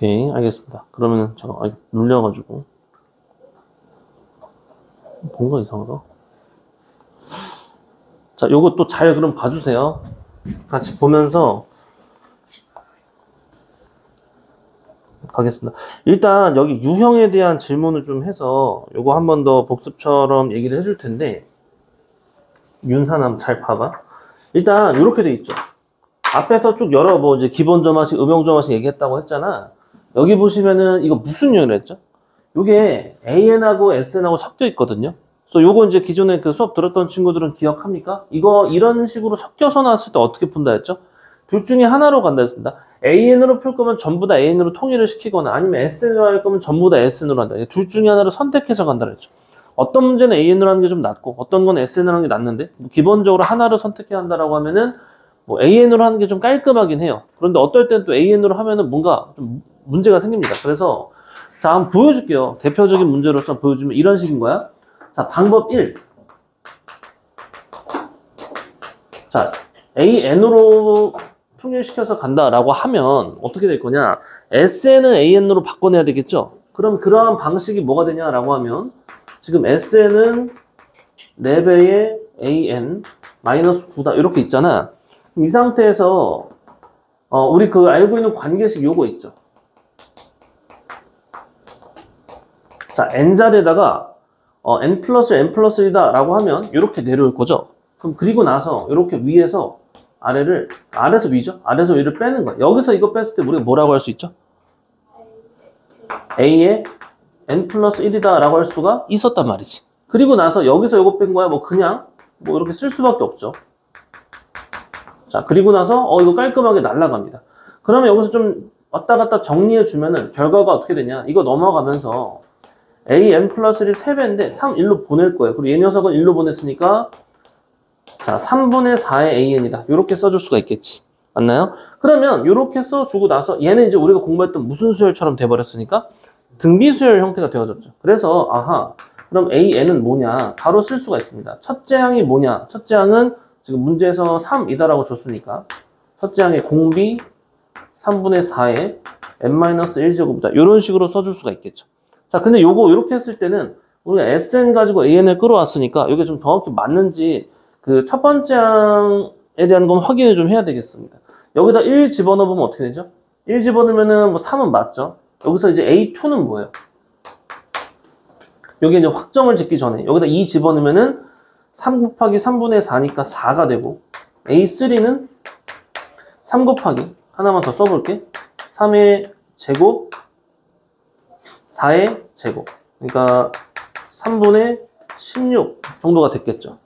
오케이, 알겠습니다. 그러면은 제가 눌려가지고 뭔가 이상하다. 자, 요거 또 잘 그럼 봐주세요. 같이 보면서 가겠습니다. 일단 여기 유형에 대한 질문을 좀 해서 요거 한 번 더 복습처럼 얘기를 해줄 텐데, 윤산함 잘 봐봐. 일단 이렇게 돼 있죠. 앞에서 쭉 여러 뭐 이제 기본 점화식, 음용 점화식 얘기했다고 했잖아. 여기 보시면은 이거 무슨 유형이라 했죠? 요게 AN하고 SN하고 섞여 있거든요. 그래서 요거 이제 기존에 그 수업 들었던 친구들은 기억합니까? 이거 이런 식으로 섞여서 나왔을 때 어떻게 푼다 했죠? 둘 중에 하나로 간다 했습니다. AN으로 풀 거면 전부 다 AN으로 통일을 시키거나 아니면 SN으로 할 거면 전부 다 SN으로 한다. 둘 중에 하나를 선택해서 간다 했죠. 어떤 문제는 AN으로 하는 게 좀 낫고 어떤 건 SN으로 하는 게 낫는데 뭐 기본적으로 하나를 선택해야 한다라고 하면은 뭐 AN으로 하는 게 좀 깔끔하긴 해요. 그런데 어떨 때는 또 AN으로 하면은 뭔가 좀 문제가 생깁니다. 그래서 자, 한번 보여줄게요. 대표적인 문제로서 보여주면 이런 식인 거야. 자, 방법 1. 자, AN으로 통일시켜서 간다라고 하면 어떻게 될 거냐? SN을 AN으로 바꿔내야 되겠죠? 그럼 그러한 방식이 뭐가 되냐라고 하면 지금 SN은 4배의 AN 마이너스 9다 이렇게 있잖아. 이 상태에서 우리 그 알고 있는 관계식 요거 있죠. 자, n자리에다가 n 플러스 n 플러스 1이다 라고 하면 이렇게 내려올 거죠. 그럼 그리고 나서 이렇게 위에서 아래를, 아래에서 위죠? 아래에서 위를 빼는 거야. 여기서 이거 뺐을 때 우리가 뭐라고 할 수 있죠? a의 n 플러스 1이다 라고 할 수가 있었단 말이지. 그리고 나서 여기서 이거 뺀 거야. 뭐 그냥 뭐 이렇게 쓸 수밖에 없죠. 자, 그리고 나서 이거 깔끔하게 날아갑니다. 그러면 여기서 좀 왔다 갔다 정리해 주면은 결과가 어떻게 되냐? 이거 넘어가면서 an 플러스 1이 3배인데 3, 1로 보낼 거예요. 그리고 얘 녀석은 1로 보냈으니까 자, 3분의 4의 an이다. 이렇게 써줄 수가 있겠지. 맞나요? 그러면 이렇게 써주고 나서 얘는 이제 우리가 공부했던 무슨 수열처럼 돼버렸으니까 등비수열 형태가 되어졌죠. 그래서 아하, 그럼 an은 뭐냐? 바로 쓸 수가 있습니다. 첫째 항이 뭐냐? 첫째 항은 지금 문제에서 3이다라고 줬으니까 첫째 항의 공비 3분의 4의 n-1제곱이다. 이런 식으로 써줄 수가 있겠죠. 자, 근데 요거 이렇게 했을 때는 우리가 SN 가지고 AN을 끌어왔으니까 이게 좀 정확히 맞는지 그 첫 번째 항에 대한 건 확인을 좀 해야 되겠습니다. 여기다 1 집어넣으면 어떻게 되죠? 1 집어넣으면은 뭐 3은 맞죠? 여기서 이제 A2는 뭐예요? 여기 이제 확정을 짓기 전에 여기다 2 집어넣으면은 3 곱하기 3분의 4니까 4가 되고 A3는 3 곱하기 하나만 더 써볼게. 3의 제곱 4의 제곱 그러니까 3분의 16 정도가 됐겠죠.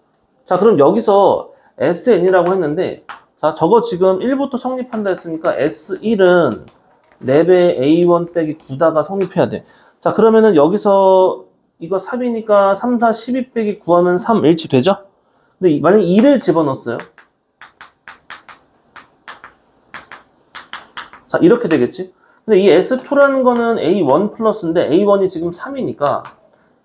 자, 그럼 여기서 SN이라고 했는데 자, 저거 지금 1부터 성립한다 했으니까 S1은 4배 A1 빼기 9다가 성립해야 돼. 자, 그러면은 여기서 이거 3이니까 3, 4, 12 빼기 9하면 3 일치 되죠? 근데 만약에 2를 집어넣었어요. 자, 이렇게 되겠지? 근데 이 S2라는 거는 A1 플러스인데 A1이 지금 3이니까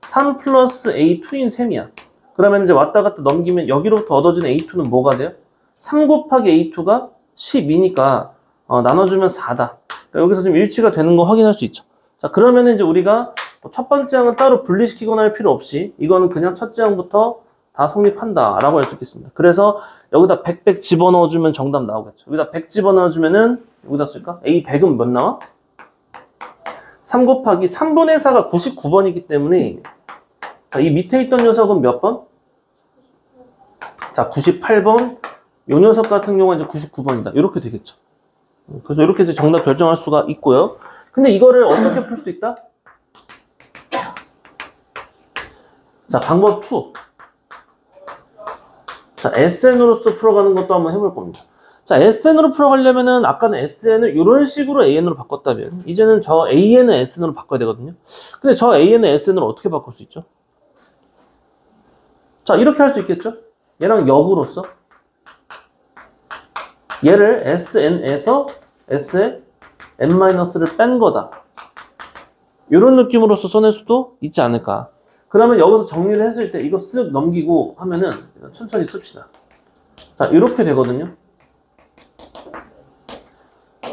3 플러스 A2인 셈이야. 그러면 이제 왔다 갔다 넘기면 여기로부터 얻어진 A2는 뭐가 돼요? 3 곱하기 A2가 12니까 나눠주면 4다. 그러니까 여기서 좀 일치가 되는 거 확인할 수 있죠. 자, 그러면 이제 우리가 첫 번째 항은 따로 분리시키거나 할 필요 없이 이거는 그냥 첫째 항부터 다 성립한다 라고 할 수 있겠습니다. 그래서 여기다 100 집어넣어주면 정답 나오겠죠. 여기다 100 집어넣어주면은 여기다 쓸까? A100은 몇 나와? 3 곱하기 3분의 4가 99번이기 때문에 자, 이 밑에 있던 녀석은 몇 번? 자, 98번. 이 녀석 같은 경우는 이제 99번이다. 이렇게 되겠죠. 그래서 이렇게 이제 정답 결정할 수가 있고요. 근데 이거를 어떻게 풀 수 있다? 자, 방법 2. 자, SN으로서 풀어가는 것도 한번 해볼 겁니다. 자, SN으로 풀어가려면은 아까는 SN을 이런 식으로 AN으로 바꿨다면 이제는 저 AN을 SN으로 바꿔야 되거든요. 근데 저 AN을 SN으로 어떻게 바꿀 수 있죠? 자, 이렇게 할 수 있겠죠? 얘랑 역으로서 얘를 SN에서 S에 N-를 뺀 거다. 이런 느낌으로서 써낼 수도 있지 않을까. 그러면 여기서 정리를 했을 때 이거 쓱 넘기고 하면은 천천히 씁시다. 자, 이렇게 되거든요.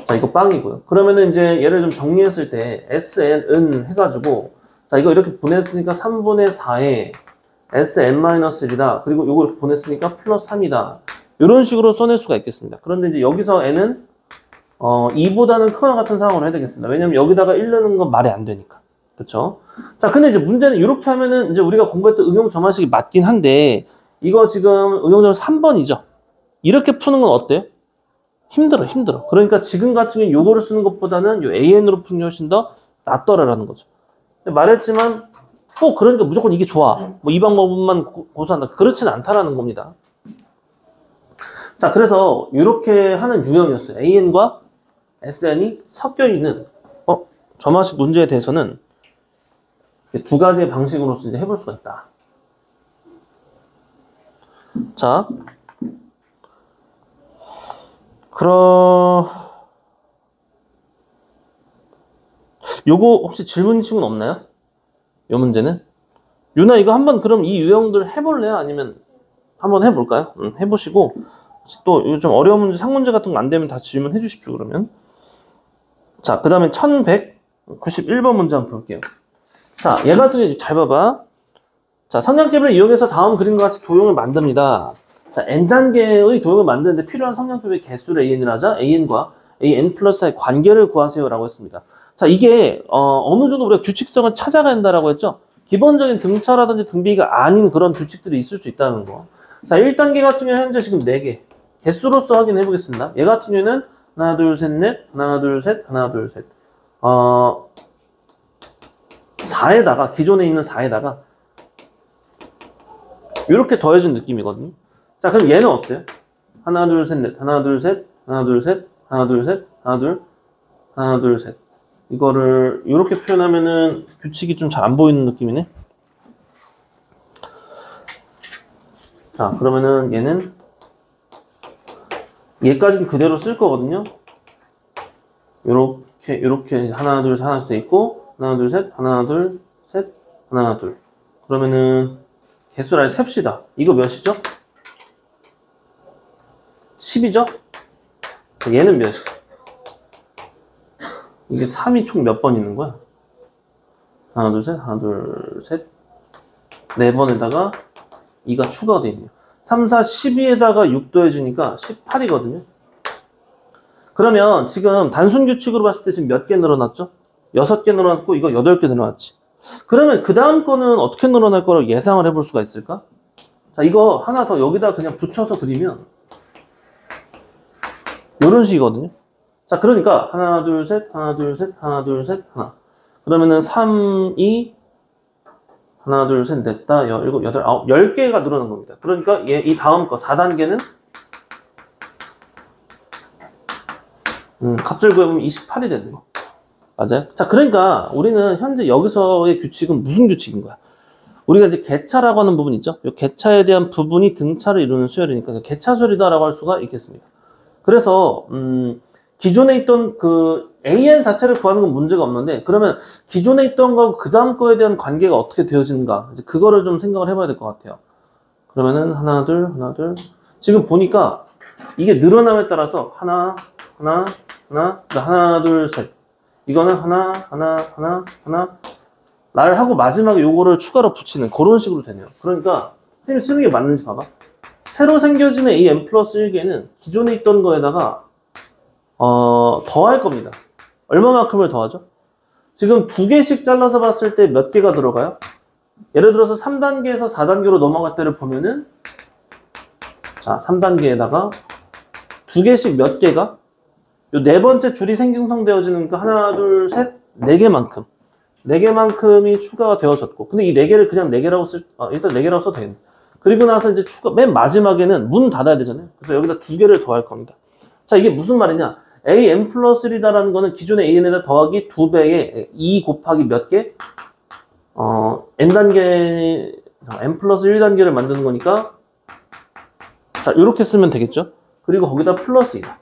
자, 이거 빵이고요. 그러면은 이제 얘를 좀 정리했을 때 SN은 해가지고 자, 이거 이렇게 보냈으니까 3분의 4에 SN-1이다. 그리고 이거 이렇게 보냈으니까 플러스 3이다. 이런 식으로 써낼 수가 있겠습니다. 그런데 이제 여기서 n은 2보다는 크거나 같은 상황으로 해야 되겠습니다. 왜냐면 여기다가 1 넣는 건 말이 안 되니까. 그쵸? 자, 근데 이제 문제는 이렇게 하면은 이제 우리가 공부했던 응용 점화식이 맞긴 한데 이거 지금 응용 점화 3번이죠? 이렇게 푸는 건 어때요? 힘들어. 그러니까 지금 같은 경우 요거를 쓰는 것보다는 요 AN으로 푸는 게 훨씬 더 낫더라라는 거죠. 말했지만 그러니까 무조건 이게 좋아. 뭐 이 방법만 고수한다. 그렇진 않다라는 겁니다. 자, 그래서 이렇게 하는 유형이었어요. AN과 SN이 섞여 있는 점화식 문제에 대해서는 두 가지의 방식으로서 이제 해볼 수가 있다. 자, 요거 혹시 질문 친구는 없나요? 요 문제는? 유나 이거 한번 그럼 이 유형들 해볼래요? 아니면 한번 해볼까요? 해보시고 또 좀 어려운 문제, 상문제 같은 거 안 되면 다 질문해 주십시오, 그러면. 자, 그 다음에 1191번 문제 한번 볼게요. 자, 얘 같은 경우 잘 봐봐. 자, 성량급을 이용해서 다음 그림과 같이 도형을 만듭니다. 자, n단계의 도형을 만드는데 필요한 성량급의 개수를 an이라 하자. an과 an 플러스의 관계를 구하세요라고 했습니다. 자, 이게 어느 정도 우리가 규칙성을 찾아가야 한다라고 했죠. 기본적인 등차라든지 등비가 아닌 그런 규칙들이 있을 수 있다는 거. 자, 1단계 같은 경우는 현재 지금 4개. 개수로서 확인해 보겠습니다. 얘 같은 경우는 하나, 둘, 셋, 넷, 하나, 둘, 셋, 하나, 둘, 셋. 4에다가, 기존에 있는 4에다가, 이렇게 더해준 느낌이거든요. 자, 그럼 얘는 어때요? 하나, 둘, 셋, 넷, 하나, 둘, 셋, 하나, 둘, 셋, 하나, 둘, 셋, 하나, 둘, 하나, 둘, 셋. 이거를 이렇게 표현하면은 규칙이 좀 잘 안 보이는 느낌이네. 자, 그러면은 얘는 얘까지는 그대로 쓸 거거든요. 요렇게 하나, 둘, 셋 하나씩 돼 있고 하나, 둘, 셋, 하나, 둘, 셋, 하나, 둘. 그러면은 개수를 아예 셉시다. 이거 몇이죠? 10이죠? 얘는 몇이죠? 이게 3이 총 몇 번 있는 거야? 하나, 둘, 셋, 하나, 둘, 셋. 4번에다가 2가 추가가 돼 있네요. 3, 4, 12에다가 6 더해주니까 18이거든요. 그러면 지금 단순 규칙으로 봤을 때 지금 몇 개 늘어났죠? 6개 늘어났고 이거 8개 늘어났지. 그러면 그 다음 거는 어떻게 늘어날 거라고 예상을 해볼 수가 있을까? 자, 이거 하나 더 여기다 그냥 붙여서 그리면 이런 식이거든요. 자, 그러니까 하나, 둘, 셋, 하나, 둘, 셋, 하나, 둘, 셋, 하나. 그러면은 3, 2, 하나, 둘, 셋, 넷, 다, 7, 8, 9, 10개가 늘어난 겁니다. 그러니까 이 다음 거 4단계는 값을 구해보면 28이 되는 거. 맞아요? 자, 그러니까 우리는 현재 여기서의 규칙은 무슨 규칙인 거야? 우리가 이제 개차라고 하는 부분 있죠? 이 개차에 대한 부분이 등차를 이루는 수열이니까 개차수열이다라고 할 수가 있겠습니다. 그래서 기존에 있던 그 AN 자체를 구하는 건 문제가 없는데 그러면 기존에 있던 거하고 그 다음 거에 대한 관계가 어떻게 되어지는가 이제 그거를 좀 생각을 해봐야 될 것 같아요. 그러면은 하나 둘 지금 보니까 이게 늘어남에 따라서 하나 둘 셋 이거는 하나 날 하고 마지막에 요거를 추가로 붙이는 그런 식으로 되네요. 그러니까 선생님이 쓰는 게 맞는지 봐봐. 새로 생겨지는 이 n 플러스 1개는 기존에 있던 거에다가 더할 겁니다. 얼마만큼을 더하죠? 지금 2개씩 잘라서 봤을 때 몇 개가 들어가요? 예를 들어서 3단계에서 4단계로 넘어갈 때를 보면은 자, 3단계에다가 2개씩 몇 개가? 요 네 번째 줄이 생성되어지는 그 하나, 둘, 셋, 4개만큼. 4개만큼이 추가가 되어졌고. 근데 이 4개를 그냥 4개라고 일단 4개라고 써도 되겠네. 그리고 나서 이제 맨 마지막에는 문 닫아야 되잖아요. 그래서 여기다 2개를 더할 겁니다. 자, 이게 무슨 말이냐? an 플러스 1이다라는 거는 기존의 an에다 더하기 2배의 2 곱하기 몇 개? n단계, n 플러스 1단계를 만드는 거니까 자, 요렇게 쓰면 되겠죠? 그리고 거기다 플러스 2다.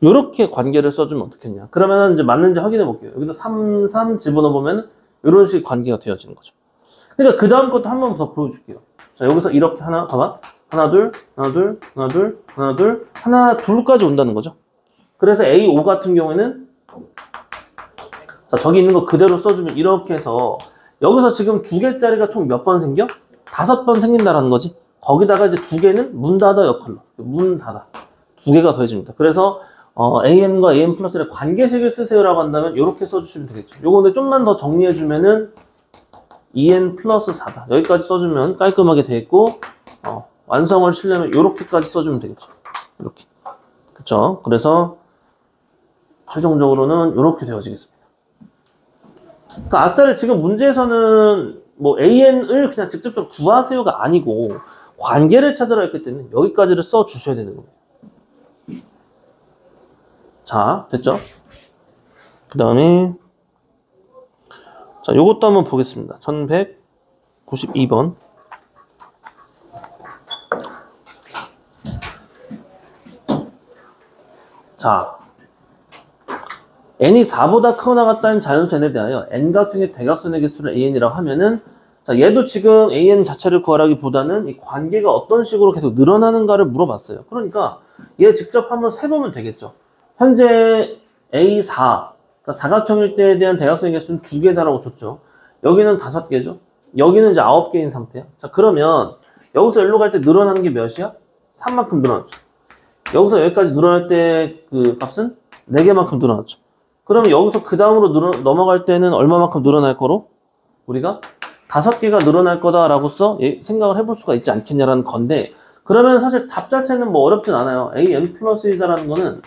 요렇게 관계를 써주면 어떻겠냐? 그러면 이제 맞는지 확인해 볼게요. 여기다 3 집어넣으면 이런 식의 관계가 되어지는 거죠. 그러니까 그 다음 것도 한 번 더 보여줄게요. 자, 여기서 이렇게 봐봐. 하나, 둘까지 온다는 거죠. 그래서 A5 같은 경우에는 자, 저기 있는 거 그대로 써주면 이렇게 해서 여기서 지금 2개짜리가 총 몇 번 생겨? 5번 생긴다라는 거지. 거기다가 이제 2개는 문 닫아 역할로 문 닫아 2개가 더해집니다. 그래서 AN과 AN 플러스의 관계식을 쓰세요라고 한다면 이렇게 써주시면 되겠죠. 요거 근데 좀만 더 정리해주면은 EN 플러스 4다. 여기까지 써주면 깔끔하게 되겠고 완성을 치려면 이렇게까지 써주면 되겠죠. 이렇게. 그쵸? 그래서 최종적으로는 이렇게 되어지겠습니다. 그러니까 아싸리 지금 문제에서는 뭐 AN을 그냥 직접적으로 구하세요가 아니고 관계를 찾으라 했기 때문에 여기까지를 써 주셔야 되는 겁니다. 자, 됐죠? 그 다음에 자, 요것도 한번 보겠습니다. 1192번. 자, n이 4보다 크거나 같다는 자연수 n에 대하여 n각형의 대각선의 개수를 an이라고 하면은 자, 얘도 지금 an 자체를 구하라기보다는 이 관계가 어떤 식으로 계속 늘어나는가를 물어봤어요. 그러니까 얘 직접 한번 세보면 되겠죠. 현재 A4, 그러니까 사각형일 때에 대한 대각선의 개수는 2개다라고 줬죠. 여기는 5개죠. 여기는 이제 9개인 상태야. 자, 그러면 여기서 여기로 갈 때 늘어나는 게 몇이야? 3만큼 늘어났죠. 여기서 여기까지 늘어날 때 그 값은 4개만큼 늘어났죠. 그러면 여기서 그 다음으로 넘어갈 때는 얼마만큼 늘어날 거로? 우리가 5개가 늘어날 거다라고 생각을 해볼 수가 있지 않겠냐라는 건데, 그러면 사실 답 자체는 뭐 어렵진 않아요. an 플러스 1이라는 거는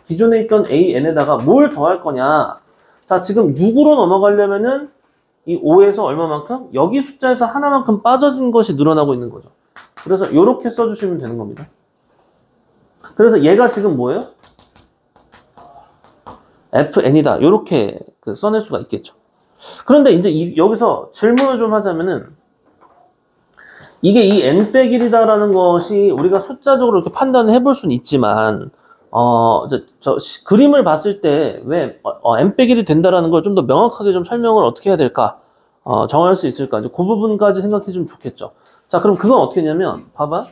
기존에 있던 an에다가 뭘 더할 거냐. 자, 지금 6으로 넘어가려면은 이 5에서 얼마만큼? 여기 숫자에서 하나만큼 빠져진 것이 늘어나고 있는 거죠. 그래서 이렇게 써주시면 되는 겁니다. 그래서 얘가 지금 뭐예요? fn이다. 이렇게 써낼 수가 있겠죠. 그런데 이제 여기서 질문을 좀 하자면은 이게 이 n 빼기 1이다라는 것이 우리가 숫자적으로 이렇게 판단을 해볼 수는 있지만 그림을 봤을 때 왜 n 빼기 1이 된다라는 걸 좀 더 명확하게 좀 설명을 어떻게 해야 될까 정할 수 있을까 이제 그 부분까지 생각해 주면 좋겠죠. 자, 그럼 그건 어떻게 했냐면 봐봐,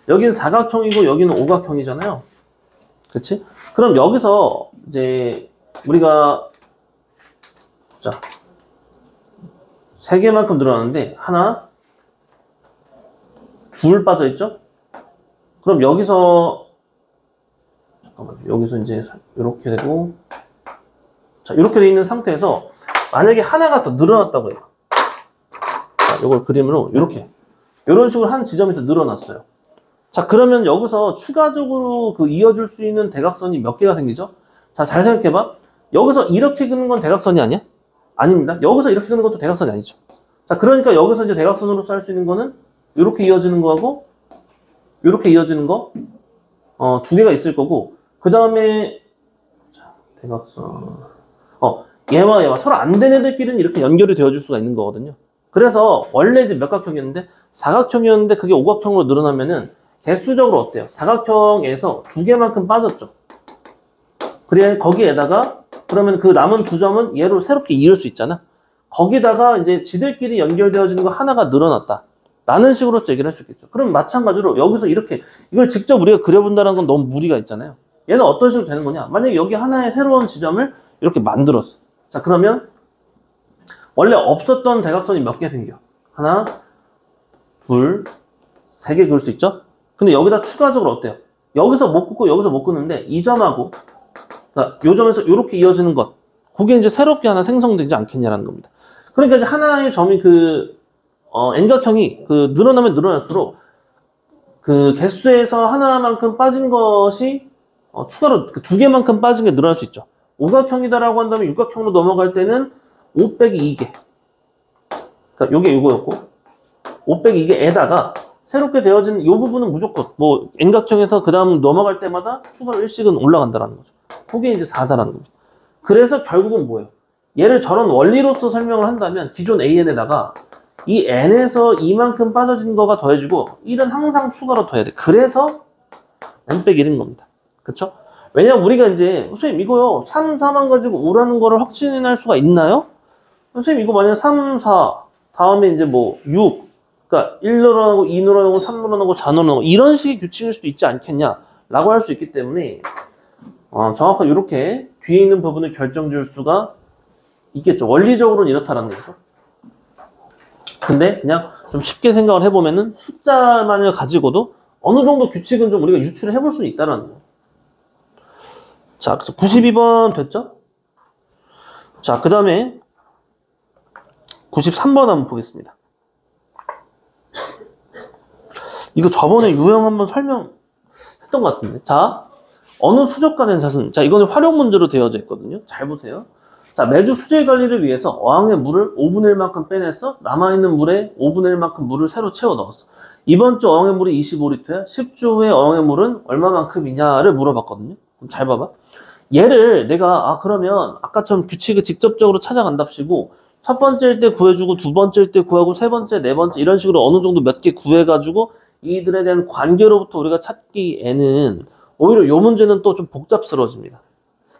여기는 사각형이고 여기는 오각형이잖아요. 그렇지? 그럼 여기서 이제 우리가 자 3개만큼 늘어났는데 하나 둘 빠져 있죠? 그럼 여기서 잠깐만, 여기서 이제 이렇게 되고 자, 이렇게 돼 있는 상태에서 만약에 하나가 더 늘어났다고 해요. 자, 이걸 그림으로 이런 식으로 한 지점에서 늘어났어요. 자, 그러면 여기서 추가적으로 이어줄 수 있는 대각선이 몇 개가 생기죠? 자, 잘 생각해봐. 여기서 이렇게 그는 건 대각선이 아니야? 아닙니다. 여기서 이렇게 그는 것도 대각선이 아니죠. 자, 그러니까 여기서 이제 대각선으로 쌀 수 있는 거는 이렇게 이어지는 거하고 이렇게 이어지는 거 2개가 있을 거고, 그 다음에 대각선 얘와 서로 안 된 애들끼리는 이렇게 연결이 되어줄 수가 있는 거거든요. 그래서 원래 이제 몇 각형이었는데 사각형이었는데 그게 오각형으로 늘어나면은 개수적으로 어때요? 사각형에서 2개만큼 빠졌죠. 그래, 거기에다가 그러면 그 남은 2점은 얘로 새롭게 이을 수 있잖아. 거기다가 이제 지들끼리 연결되어지는 거 하나가 늘어났다 라는 식으로 얘기를 할 수 있겠죠. 그럼 마찬가지로 여기서 이렇게 이걸 직접 우리가 그려본다는 건 너무 무리가 있잖아요. 얘는 어떤 식으로 되는 거냐? 만약에 여기 하나의 새로운 지점을 이렇게 만들었어. 자, 그러면 원래 없었던 대각선이 몇 개 생겨? 하나, 둘, 3개 그을 수 있죠? 근데 여기다 추가적으로 어때요? 여기서 못 긋고 여기서 못 긋는데 이 점하고 요 점에서 이렇게 이어지는 것, 그게 이제 새롭게 하나 생성되지 않겠냐라는 겁니다. 그러니까 이제 하나의 점이 n각형이 늘어나면 늘어날수록 그 개수에서 하나만큼 빠진 것이 추가로 2개만큼 빠진 게 늘어날 수 있죠. 오각형이다라고 한다면 육각형으로 넘어갈 때는 5 빼기 2개. 그러니까 요게 요거였고 5 빼기 2개에다가 새롭게 되어진 이 부분은 무조건 뭐 n각형에서 그 다음 넘어갈 때마다 추가로 1씩은 올라간다라는 거죠. 그게 이제 4다라는 겁니다. 그래서 결국은 뭐예요? 얘를 저런 원리로서 설명을 한다면 기존 an에다가 이 n에서 이만큼 빠져진 거가 더해지고 1은 항상 추가로 더해야 돼. 그래서 n 빼기 1인 겁니다. 그쵸? 왜냐면 우리가 이제 선생님 이거요 3, 4만 가지고 5라는 거를 확신할 수가 있나요? 선생님 이거 만약에 3, 4 다음에 이제 뭐 6 그러니까 1 늘어나고 2 늘어나고 3 늘어나고 4 늘어나고 이런 식의 규칙일 수도 있지 않겠냐 라고 할 수 있기 때문에 정확하게 이렇게 뒤에 있는 부분을 결정 지을 수가 있겠죠. 원리적으로는 이렇다라는 거죠. 근데 그냥 좀 쉽게 생각을 해보면은 숫자만을 가지고도 어느 정도 규칙은 좀 우리가 유출을 해볼 수 있다는 거예요. 자, 그래서 92번 됐죠? 자, 그 다음에 93번 한번 보겠습니다. 이거 저번에 유형 한번 설명했던 것 같은데. 자, 어느 수족관 된 자, 이거는 활용 문제로 되어져 있거든요. 잘 보세요. 자, 매주 수질 관리를 위해서 어항의 물을 5분의 1만큼 빼내서 남아있는 물에 5분의 1만큼 물을 새로 채워 넣었어. 이번 주 어항의 물이 25리터야. 10주 후에 어항의 물은 얼마만큼이냐를 물어봤거든요. 그럼 잘 봐봐. 얘를 내가 그러면 아까처럼 규칙을 직접적으로 찾아간답시고 첫 번째일 때 구해주고 두 번째일 때 구하고 세 번째, 네 번째 이런 식으로 어느 정도 몇 개 구해가지고 이들에 대한 관계로부터 우리가 찾기에는 오히려 이 문제는 또 좀 복잡스러워집니다.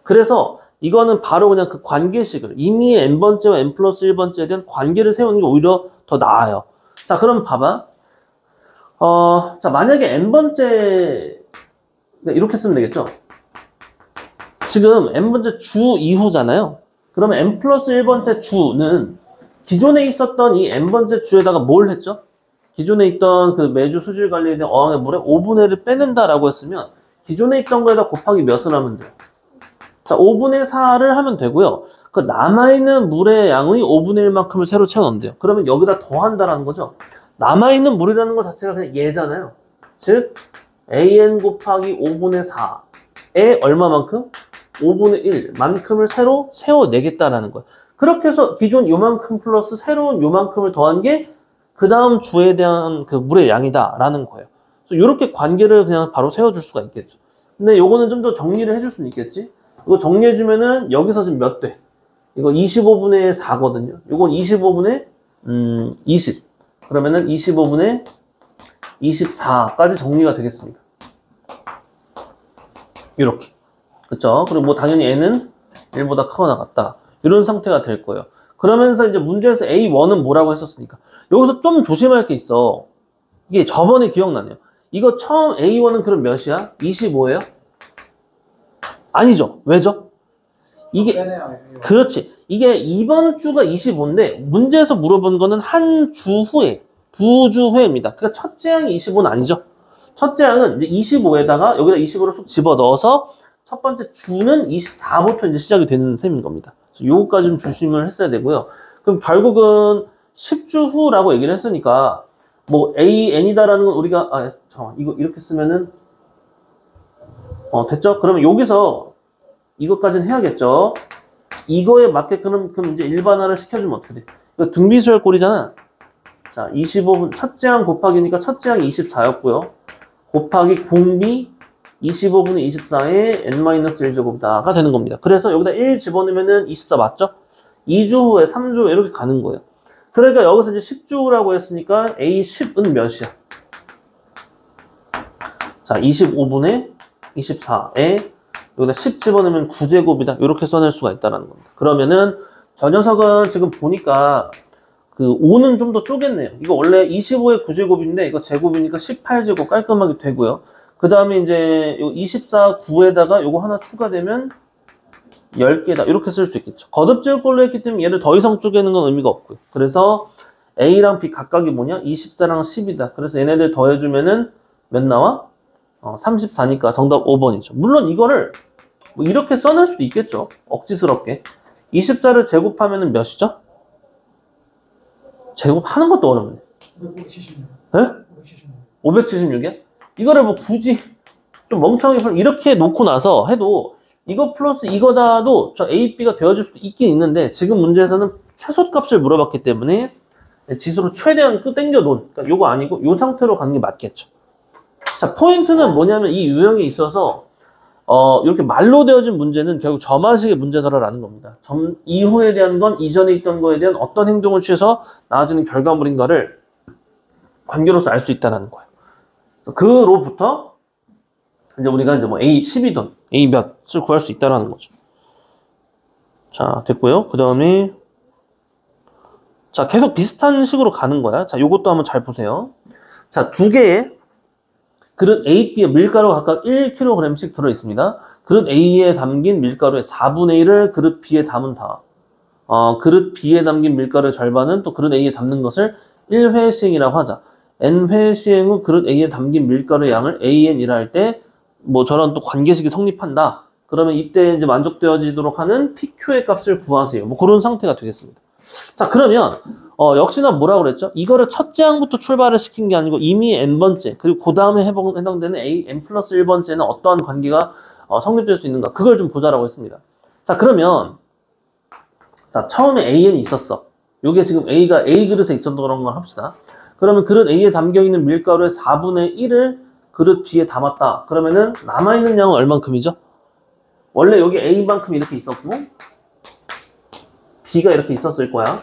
그래서 이거는 바로 그냥 그 관계식을 이미 n번째와 n 플러스 1번째에 대한 관계를 세우는 게 오히려 더 나아요. 자, 그럼 봐봐. 자, 만약에 n번째 이렇게 쓰면 되겠죠? 지금 n번째 주 이후잖아요. 그러면 n 플러스 1번째 주는 기존에 있었던 이 n번째 주에다가 뭘 했죠? 기존에 있던 그 매주 수질 관리에 대한 어항의 물에 5분의 1을 빼낸다라고 했으면 기존에 있던 거에다 곱하기 몇을 하면 돼요? 자, 5분의 4를 하면 되고요. 그 남아있는 물의 양의 5분의 1만큼을 새로 채워넣으면 돼요. 그러면 여기다 더한다라는 거죠. 남아있는 물이라는 것 자체가 그냥 얘잖아요. 즉, an 곱하기 5분의 4에 얼마만큼? 5분의 1만큼을 새로 채워내겠다라는 거예요. 그렇게 해서 기존 요만큼 플러스 새로운 요만큼을 더한 게 그 다음 주에 대한 그 물의 양이다라는 거예요. 이렇게 관계를 그냥 바로 세워줄 수가 있겠죠. 근데 요거는 좀 더 정리를 해줄 수는 있겠지. 이거 정리해주면은 여기서 지금 몇 돼? 이거 25분의 4거든요. 이건 25분의 20. 그러면은 25분의 24까지 정리가 되겠습니다. 이렇게. 그쵸? 그리고 뭐 당연히 n은 1보다 크거나 같다. 이런 상태가 될 거예요. 그러면서 이제 문제에서 A1은 뭐라고 했었으니까. 여기서 좀 조심할 게 있어. 이게 저번에 기억나네요. 이거 처음 A1은 그럼 몇이야? 25예요? 아니죠. 왜죠? 이게, 그렇지. 이게 이번 주가 25인데, 문제에서 물어본 거는 한 주 후에, 두 주 후에입니다. 그러니까 첫째 양이 25는 아니죠. 첫째 양은 이제 25에다가 여기다 25를 쏙 집어 넣어서 첫 번째 주는 24부터 이제 시작이 되는 셈인 겁니다. 요거까지 좀 조심을 했어야 되고요. 그럼 결국은 10주 후라고 얘기를 했으니까, 뭐, AN이다라는 건 우리가, 이거 이렇게 쓰면은, 됐죠? 그러면 여기서 이것까지는 해야겠죠? 이거에 맞게끔 그럼 이제 일반화를 시켜주면 어떻게 돼? 이거 등비수열 꼴이잖아. 자, 25분, 첫째 항 곱하기니까 첫째 항이 24였고요. 곱하기 공비 25분의 24에 n-1제곱이다가 되는 겁니다. 그래서 여기다 1 집어넣으면은 24 맞죠? 2주 후에 3주 후에 이렇게 가는 거예요. 그러니까 여기서 이제 10주라고 했으니까 A10은 몇이야? 자, 25분의 24에 여기다 10 집어넣으면 9제곱이다. 이렇게 써낼 수가 있다는 겁니다. 그러면은 저 녀석은 지금 보니까 그 5는 좀 더 쪼갰네요. 이거 원래 25의 9제곱인데 이거 제곱이니까 18제곱 깔끔하게 되고요. 그 다음에 이제 24, 9에다가 요거 하나 추가되면 10개다. 이렇게 쓸 수 있겠죠. 거듭제곱꼴로 했기 때문에 얘를 더 이상 쪼개는 건 의미가 없고요. 그래서 A랑 B 각각이 뭐냐? 24랑 10이다. 그래서 얘네들 더해주면은 몇 나와? 34니까 정답 5번이죠. 물론 이거를 뭐 이렇게 써낼 수도 있겠죠. 억지스럽게. 24를 제곱하면은 몇이죠? 제곱하는 것도 어렵네. 576. 네? 576이야? 이거를 뭐 굳이 좀 멍청하게 이렇게 놓고 나서 해도 이거 플러스 이거다도 저 A, B가 되어줄 수도 있긴 있는데 지금 문제에서는 최소값을 물어봤기 때문에 지수로 최대한 땡겨 놓은 그러니까 요거 아니고 요 상태로 가는 게 맞겠죠. 자, 포인트는 뭐냐면 이 유형에 있어서 이렇게 말로 되어진 문제는 결국 점화식의 문제다라는 겁니다. 점 이후에 대한 건 이전에 있던 거에 대한 어떤 행동을 취해서 나아지는 결과물인가를 관계로서 알 수 있다는 거예요. 그로부터 이제 우리가 이제 뭐 A10이든 A 몇을 구할 수 있다는 거죠. 자, 됐고요. 그 다음에 자, 계속 비슷한 식으로 가는 거야. 자, 요것도 한번 잘 보세요. 자, 두 개의 그릇 A, B에 밀가루가 각각 1kg씩 들어있습니다. 그릇 A에 담긴 밀가루의 4분의 1을 그릇 B에 담은다. 그릇 B에 담긴 밀가루의 절반은 또 그릇 A에 담는 것을 1회 시행이라고 하자. n회 시행 후 그릇 A에 담긴 밀가루의 양을 AN이라 할 때 뭐 저런 또 관계식이 성립한다. 그러면 이때 이제 만족되어지도록 하는 PQ의 값을 구하세요. 뭐 그런 상태가 되겠습니다. 자, 그러면 역시나 뭐라고 그랬죠? 이거를 첫째 항부터 출발을 시킨 게 아니고 이미 n번째 그리고 그 다음에 해당되는 n 플러스 1번째는 어떠한 관계가 성립될 수 있는가? 그걸 좀 보자라고 했습니다. 자, 그러면 자, 처음에 AN이 있었어. 요게 지금 A가 A 그릇에 있었던 그런 걸 합시다. 그러면 그릇 A에 담겨있는 밀가루의 4분의 1을 그릇 B에 담았다. 그러면은 남아있는 양은 얼만큼이죠? 원래 여기 A만큼 이렇게 있었고 B가 이렇게 있었을 거야.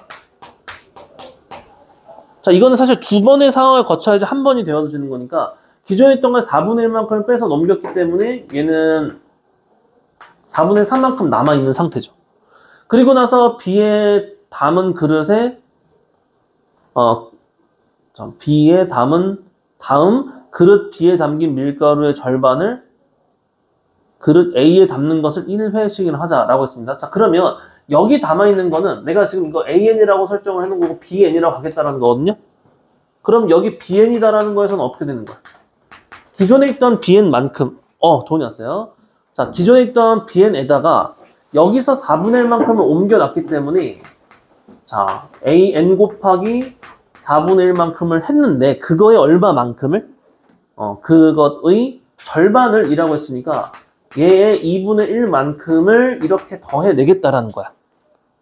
자, 이거는 사실 두 번의 상황을 거쳐야지 한 번이 되어주는 거니까 기존에 있던 걸 4분의 1만큼을 빼서 넘겼기 때문에 얘는 4분의 3만큼 남아있는 상태죠. 그리고 나서 B에 담은 그릇에 B에 담은 다음 그릇 B에 담긴 밀가루의 절반을 그릇 A에 담는 것을 1회씩이나 하자라고 했습니다. 자, 그러면 여기 담아있는 거는 내가 지금 이거 AN이라고 설정을 해놓은 거고 BN이라고 하겠다라는 거거든요. 그럼 여기 BN이다라는 거에서는 어떻게 되는 거야? 기존에 있던 BN만큼 돈이 왔어요. 자, 기존에 있던 BN에다가 여기서 4분의 1만큼을 옮겨놨기 때문에 자, AN 곱하기 4분의 1만큼을 했는데 그거의 얼마만큼을? 그것의 절반을 이라고 했으니까 얘의 2분의 1만큼을 이렇게 더해내겠다라는 거야.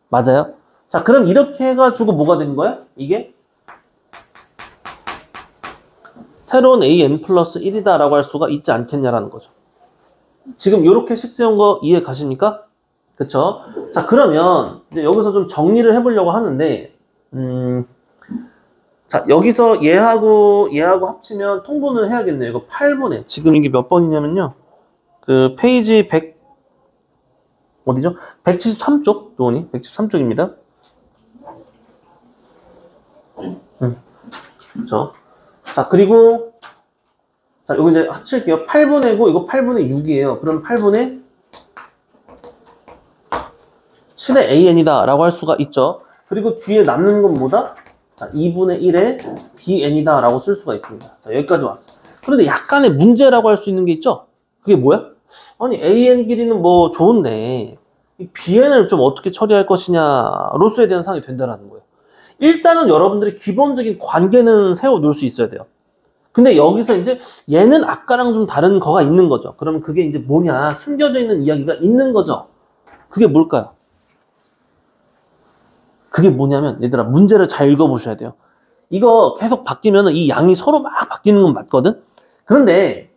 맞아요? 자, 그럼 이렇게 해가지고 뭐가 된 거야? 이게 새로운 AN 플러스 1이다 라고 할 수가 있지 않겠냐라는 거죠. 지금 이렇게 식 세운 거 이해 가십니까? 그쵸? 자, 그러면 이제 여기서 좀 정리를 해보려고 하는데 자, 여기서 얘하고 합치면 통분을 해야겠네요. 이거 8분의 지금 이게 몇 번이냐면요. 그 페이지 100 어디죠? 173쪽 도원이 173쪽입니다. 그렇죠. 자, 그리고 자, 여기 이제 합칠게요. 8분의고 이거 8분의 6이에요. 그럼 8분의 7의 AN이다 라고 할 수가 있죠. 그리고 뒤에 남는 건 뭐다? 자, 2분의 1의 BN이다 라고 쓸 수가 있습니다. 자, 여기까지 왔어. 그런데 약간의 문제라고 할 수 있는 게 있죠? 그게 뭐야? 아니, AN 길이는 뭐 좋은데 이 BN을 좀 어떻게 처리할 것이냐로서에 대한 상황이 된다는 거예요. 일단은 여러분들이 기본적인 관계는 세워놓을 수 있어야 돼요. 근데 여기서 이제 얘는 아까랑 좀 다른 거가 있는 거죠. 그러면 그게 이제 뭐냐? 숨겨져 있는 이야기가 있는 거죠. 그게 뭘까요? 그게 뭐냐면 얘들아 문제를 잘 읽어보셔야 돼요. 이거 계속 바뀌면 이 양이 서로 막 바뀌는 건 맞거든? 그런데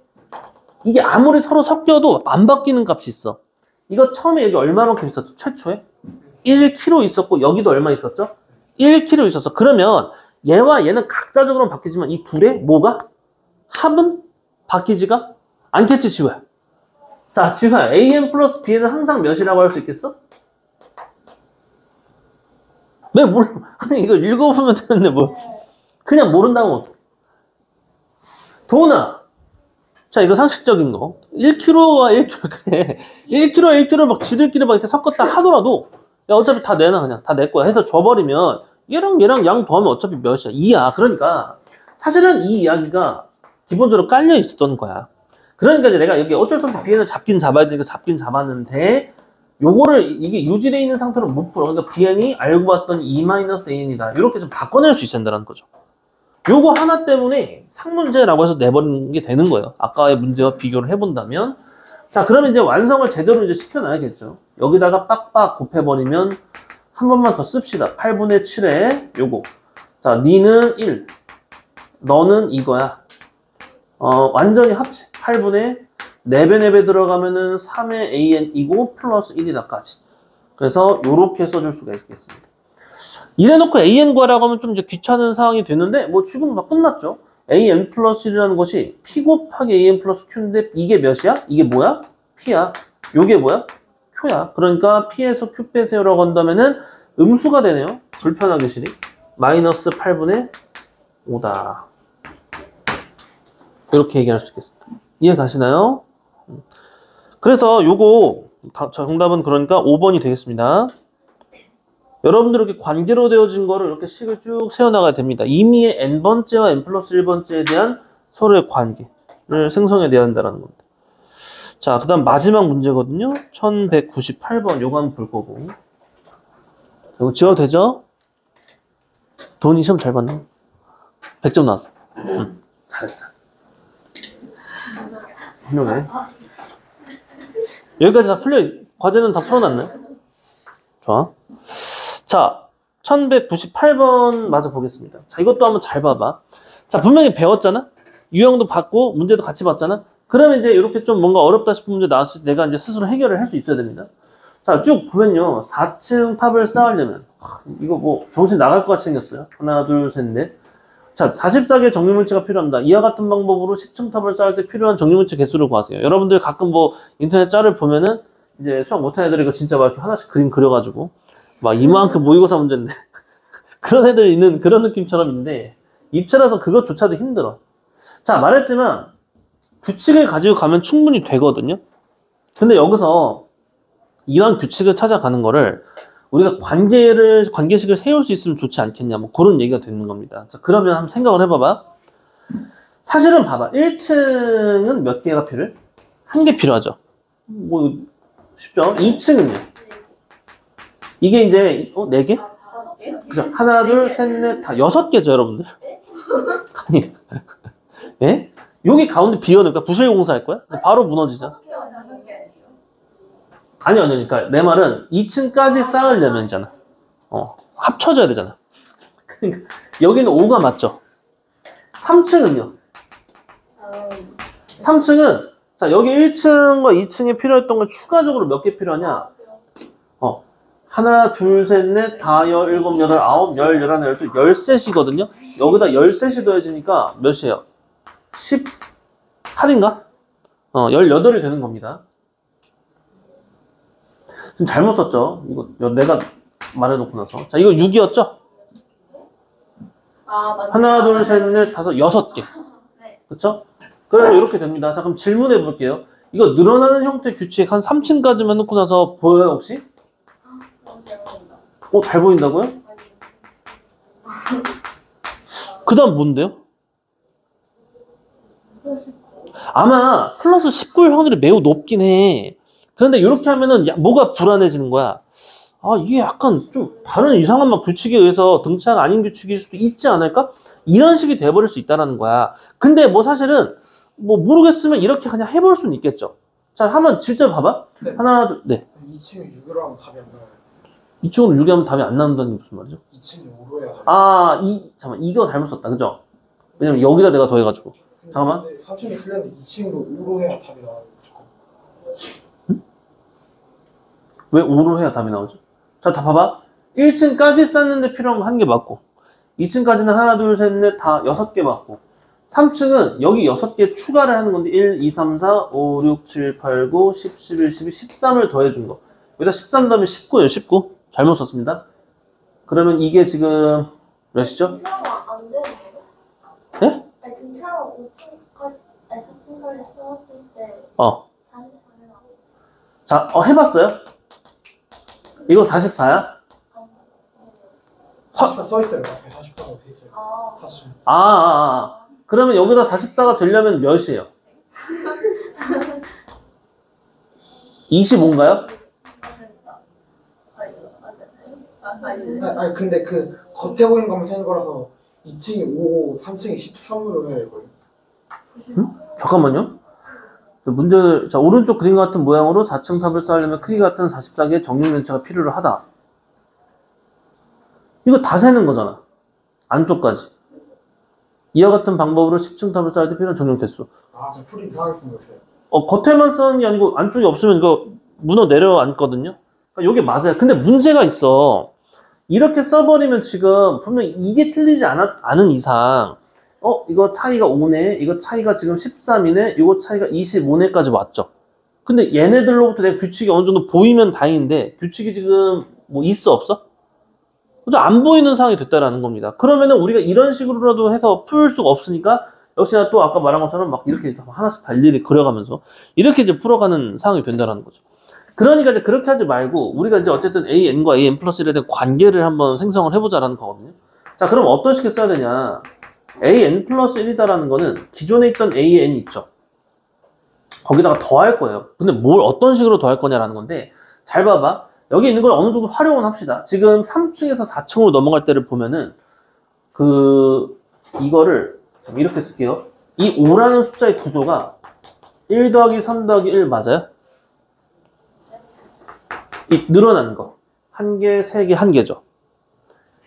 이게 아무리 서로 섞여도 안 바뀌는 값이 있어. 이거 처음에 여기 얼마만큼 있었죠? 최초에? 1kg 있었고 여기도 얼마 있었죠? 1kg 있었어. 그러면 얘와 얘는 각자적으로는 바뀌지만 이 둘의 뭐가? 합은 바뀌지가 않겠지, 지우야. 자, 지우야, AN 플러스 BN은 항상 몇이라고 할 수 있겠어? 왜 몰라? 아니, 이거 읽어보면 되는데 뭐. 그냥 모른다고. 도훈아. 자, 이거 상식적인 거. 1kg와 1kg, 그래. 1kg 막 지들끼리 막 이렇게 섞었다 하더라도, 야, 어차피 다 내놔, 그냥. 다 내 거야. 해서 줘버리면, 얘랑 양 더하면 어차피 몇이야? 2야. 그러니까, 사실은 이 이야기가 기본적으로 깔려 있었던 거야. 그러니까 이제 내가 여기 어쩔 수 없이 BN을 잡긴 잡아야 되니까 잡긴 잡았는데, 요거를 이게 유지되어 있는 상태로 못 풀어. 그러니까 BN이 알고 봤더니 E-AN이다. 이렇게 좀 바꿔낼 수 있어야 된다는 거죠. 요거 하나 때문에 상문제라고 해서 내버리는 게 되는 거예요. 아까의 문제와 비교를 해본다면. 자, 그러면 이제 완성을 제대로 이제 시켜놔야겠죠. 여기다가 빡빡 곱해버리면 한 번만 더 씁시다. 8분의 7에 요거. 자, 니는 1. 너는 이거야. 완전히 합체. 8분의 4배 4배 들어가면은 3의 AN이고 플러스 1이다까지. 그래서 요렇게 써줄 수가 있겠습니다. 이래놓고 AN 구하라고 하면 좀 이제 귀찮은 상황이 되는데 뭐 지금 다 끝났죠. AN 플러스 1이라는 것이 P 곱하기 AN 플러스 Q인데 이게 몇이야? 이게 뭐야? P야. 요게 뭐야? Q야. 그러니까 P에서 Q 빼세요라고 한다면은 음수가 되네요. 불편하게 실이. 마이너스 8분의 5다. 이렇게 얘기할 수 있겠습니다. 이해 가시나요? 그리고 그래서 요거 정답은 그러니까 5번이 되겠습니다. 여러분들 이렇게 관계로 되어진 거를 이렇게 식을 쭉 세워나가야 됩니다. 이미의 n번째와 n 플러스 1번째에 대한 서로의 관계를 생성해내야 한다는 겁니다. 자, 그 다음 마지막 문제거든요. 1198번 요거 한번 볼 거고. 이거 지워도 되죠? 돈이 시험 잘 봤나? 100점 나왔어. 잘했어. 훌륭해. 여기까지 다 풀려, 과제는 다 풀어놨나요? 좋아. 자, 1198번 마저 보겠습니다. 자, 이것도 한번 잘 봐봐. 자, 분명히 배웠잖아? 유형도 봤고, 문제도 같이 봤잖아? 그러면 이제 이렇게 좀 뭔가 어렵다 싶은 문제 나왔을 때 내가 이제 스스로 해결을 할 수 있어야 됩니다. 자, 쭉 보면요. 4층 탑을 쌓으려면, 이거 뭐, 정신 나갈 것 같이 생겼어요. 하나, 둘, 셋, 넷. 자, 44개의 정리물체가 필요합니다. 이와 같은 방법으로 10층 탑을 쌓을 때 필요한 정리물체 개수를 구하세요. 여러분들 가끔 뭐, 인터넷 짤을 보면은, 이제 수학 못하는 애들이 이거 진짜 막 이렇게 하나씩 그림 그려가지고, 막 이만큼 모의고사 문제인데, 그런 애들 있는 그런 느낌처럼 있는데, 입체라서 그것조차도 힘들어. 자, 말했지만, 규칙을 가지고 가면 충분히 되거든요. 근데 여기서 이왕 규칙을 찾아가는 거를 우리가 관계식을 세울 수 있으면 좋지 않겠냐, 뭐 그런 얘기가 되는 겁니다. 자, 그러면 한번 생각을 해봐봐. 사실은 봐봐. 1층은 몇 개가 필요해? 한 개 필요하죠. 뭐 쉽죠? 2층은요? 이게 이제 4개? 그죠? 하나, 둘, 셋, 넷, 다 6개죠, 여러분들. 아니, 예? 여기 가운데 비워놓을까? 부실 공사할 거야? 바로 무너지잖아. 아니요. 그러니까 내 말은 2층까지 쌓으려면이잖아. 합쳐져야 되잖아. 그러니까 여기는 5가 맞죠? 3층은요? 3층은 자, 여기 1층과 2층에 필요했던 걸 추가적으로 몇 개 필요하냐? 하나, 둘, 셋, 넷, 다, 열, 일곱, 여덟, 아홉, 열, 열하나, 열둘, 13셋이거든요? 여기다 13셋이 더해지니까 몇이에요? 18인가? 18이 되는 겁니다. 지금 잘못 썼죠? 이거 내가 말해놓고 나서. 자, 이거 6이었죠? 하나, 둘, 셋, 넷, 다섯, 6개. 그쵸? 그래서 이렇게 됩니다. 자, 그럼 질문해 볼게요. 이거 늘어나는 형태 규칙 한 3층까지만 놓고 나서 보여요, 혹시? 잘 보인다고요? 그 다음 뭔데요? 아마 플러스 19일 확률이 매우 높긴 해. 그런데 이렇게 하면은 뭐가 불안해지는 거야? 이게 약간 좀 다른 이상한 막 규칙에 의해서 등차가 아닌 규칙일 수도 있지 않을까? 이런 식이 돼버릴 수 있다는 거야. 근데 뭐 사실은 뭐 모르겠으면 이렇게 그냥 해볼 수는 있겠죠. 자, 한번 실제로 봐봐. 네. 하나, 둘, 네. 2층을 6으로 하면 답이 안 나와요. 2층으로 6이 하면 답이 안 나온다는 게 무슨 말이죠? 2층이 5로 해야 답이 잠깐만, 이거 잘못 썼다, 그죠? 왜냐면 여기다 내가 더해가지고. 잠깐만. 3층이 틀렸는데 2층으로 5로 해야 답이 나와요. 무조건. 응? 왜 5로 해야 답이 나오죠? 자, 다 봐봐. 1층까지 쌓는데 필요한 거 한 개 맞고, 2층까지는 하나, 둘, 셋, 넷, 다 6개 맞고, 3층은 여기 6개 추가를 하는 건데 1, 2, 3, 4, 5, 6, 7, 8, 9, 10, 11, 12, 13을 더해준 거. 여기다 13 다음에 19예요. 19. 잘못 썼습니다. 그러면 이게 지금 몇이죠? 안 되는 거예요? 네? 아니, 등차로 5층까지, 아니 4층까지 써왔을 때 44를 자, 해봤어요? 이거 44야? 44 써있어요. 44가 돼 있어요. 사실. 그러면 여기다 44가 되려면 몇이에요? 25인가요? 아니 근데 그 겉에 보이는 것만 세는 거라서 2층이 5, 3층이 13으로 해야 이거. 잠깐만요. 문제, 자, 오른쪽 그림 같은 모양으로 4층 탑을 쌓으려면 크기 같은 44개의 정육면체가 필요로 하다. 이거 다 세는 거잖아. 안쪽까지. 이와 같은 방법으로 10층 탑을 쌓을 때 필요한 정육 개수. 저 풀이 이상하게 생겼어요. 겉에만 쓰는 게 아니고 안쪽이 없으면 이거 문어 내려앉거든요. 그러니까 이게 맞아요. 근데 문제가 있어. 이렇게 써버리면 지금 분명히 이게 틀리지 않은 이상 이거 차이가 5네, 이거 차이가 지금 13이네, 이거 차이가 25네까지 왔죠. 근데 얘네들로부터 내가 규칙이 어느 정도 보이면 다행인데 규칙이 지금 뭐 있어 없어? 안 보이는 상황이 됐다라는 겁니다. 그러면은 우리가 이런 식으로라도 해서 풀 수가 없으니까 역시나 또 아까 말한 것처럼 막 이렇게 하나씩 다 일일이 그려가면서 이렇게 이제 풀어가는 상황이 된다는 거죠. 그러니까 이제 그렇게 하지 말고 우리가 이제 어쨌든 AN과 AN 플러스 1에 대한 관계를 한번 생성을 해보자라는 거거든요. 자, 그럼 어떤 식의 써야 되냐? AN 플러스 1이다라는 거는 기존에 있던 AN 있죠. 거기다가 더할 거예요. 근데 뭘 어떤 식으로 더할 거냐라는 건데 잘 봐봐. 여기 있는 걸 어느 정도 활용을 합시다. 지금 3층에서 4층으로 넘어갈 때를 보면은 이거를 이렇게 쓸게요. 이 5라는 숫자의 구조가 1 더하기 3 더하기 1 맞아요? 이 늘어나는 거. 1개, 3개, 1개죠.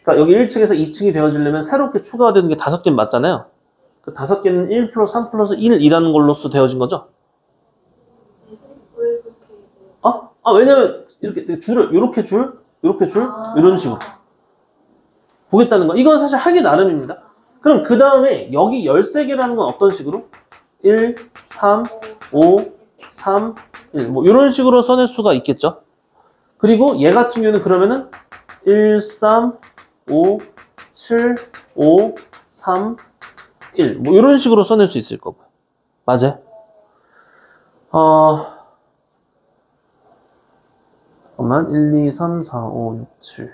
그러니까 여기 1층에서 2층이 되어지려면 새롭게 추가가 되는 게 5개 맞잖아요. 그 5개는 1 플러스 3 플러스 1이라는 걸로써 되어진 거죠. 왜 그렇게 왜냐면 이렇게 줄을 이렇게 줄 이런 식으로 보겠다는 거. 이건 사실 하기 나름입니다. 그럼 그 다음에 여기 13개라는 건 어떤 식으로? 1, 3, 5, 3, 1 뭐 이런 식으로 써낼 수가 있겠죠. 그리고 얘 같은 경우는 그러면은 1, 3, 5, 7, 5, 3, 1 뭐 이런 식으로 써낼 수 있을 거고요. 맞아요? 잠깐만 1, 2, 3, 4, 5, 6, 7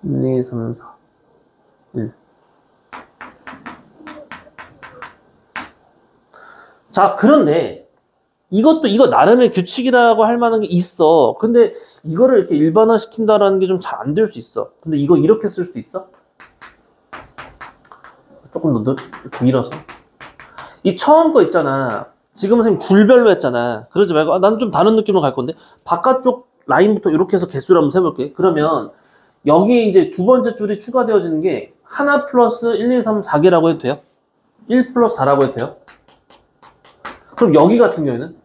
1, 2, 3, 4, 1 자, 그런데 이거 나름의 규칙이라고 할 만한 게 있어. 근데 이거를 이렇게 일반화 시킨다라는 게 좀 잘 안 될 수 있어. 근데 이거 이렇게 쓸 수도 있어? 조금 더 이렇게 밀어서. 이 처음 거 있잖아. 지금 선생님 줄별로 했잖아. 그러지 말고 나는 좀 다른 느낌으로 갈 건데 바깥쪽 라인부터 이렇게 해서 개수를 한번 세볼게. 그러면 여기에 이제 두 번째 줄이 추가되어지는 게 하나 플러스 1, 2, 3, 4개라고 해도 돼요? 1 플러스 4라고 해도 돼요? 그럼 여기 같은 경우에는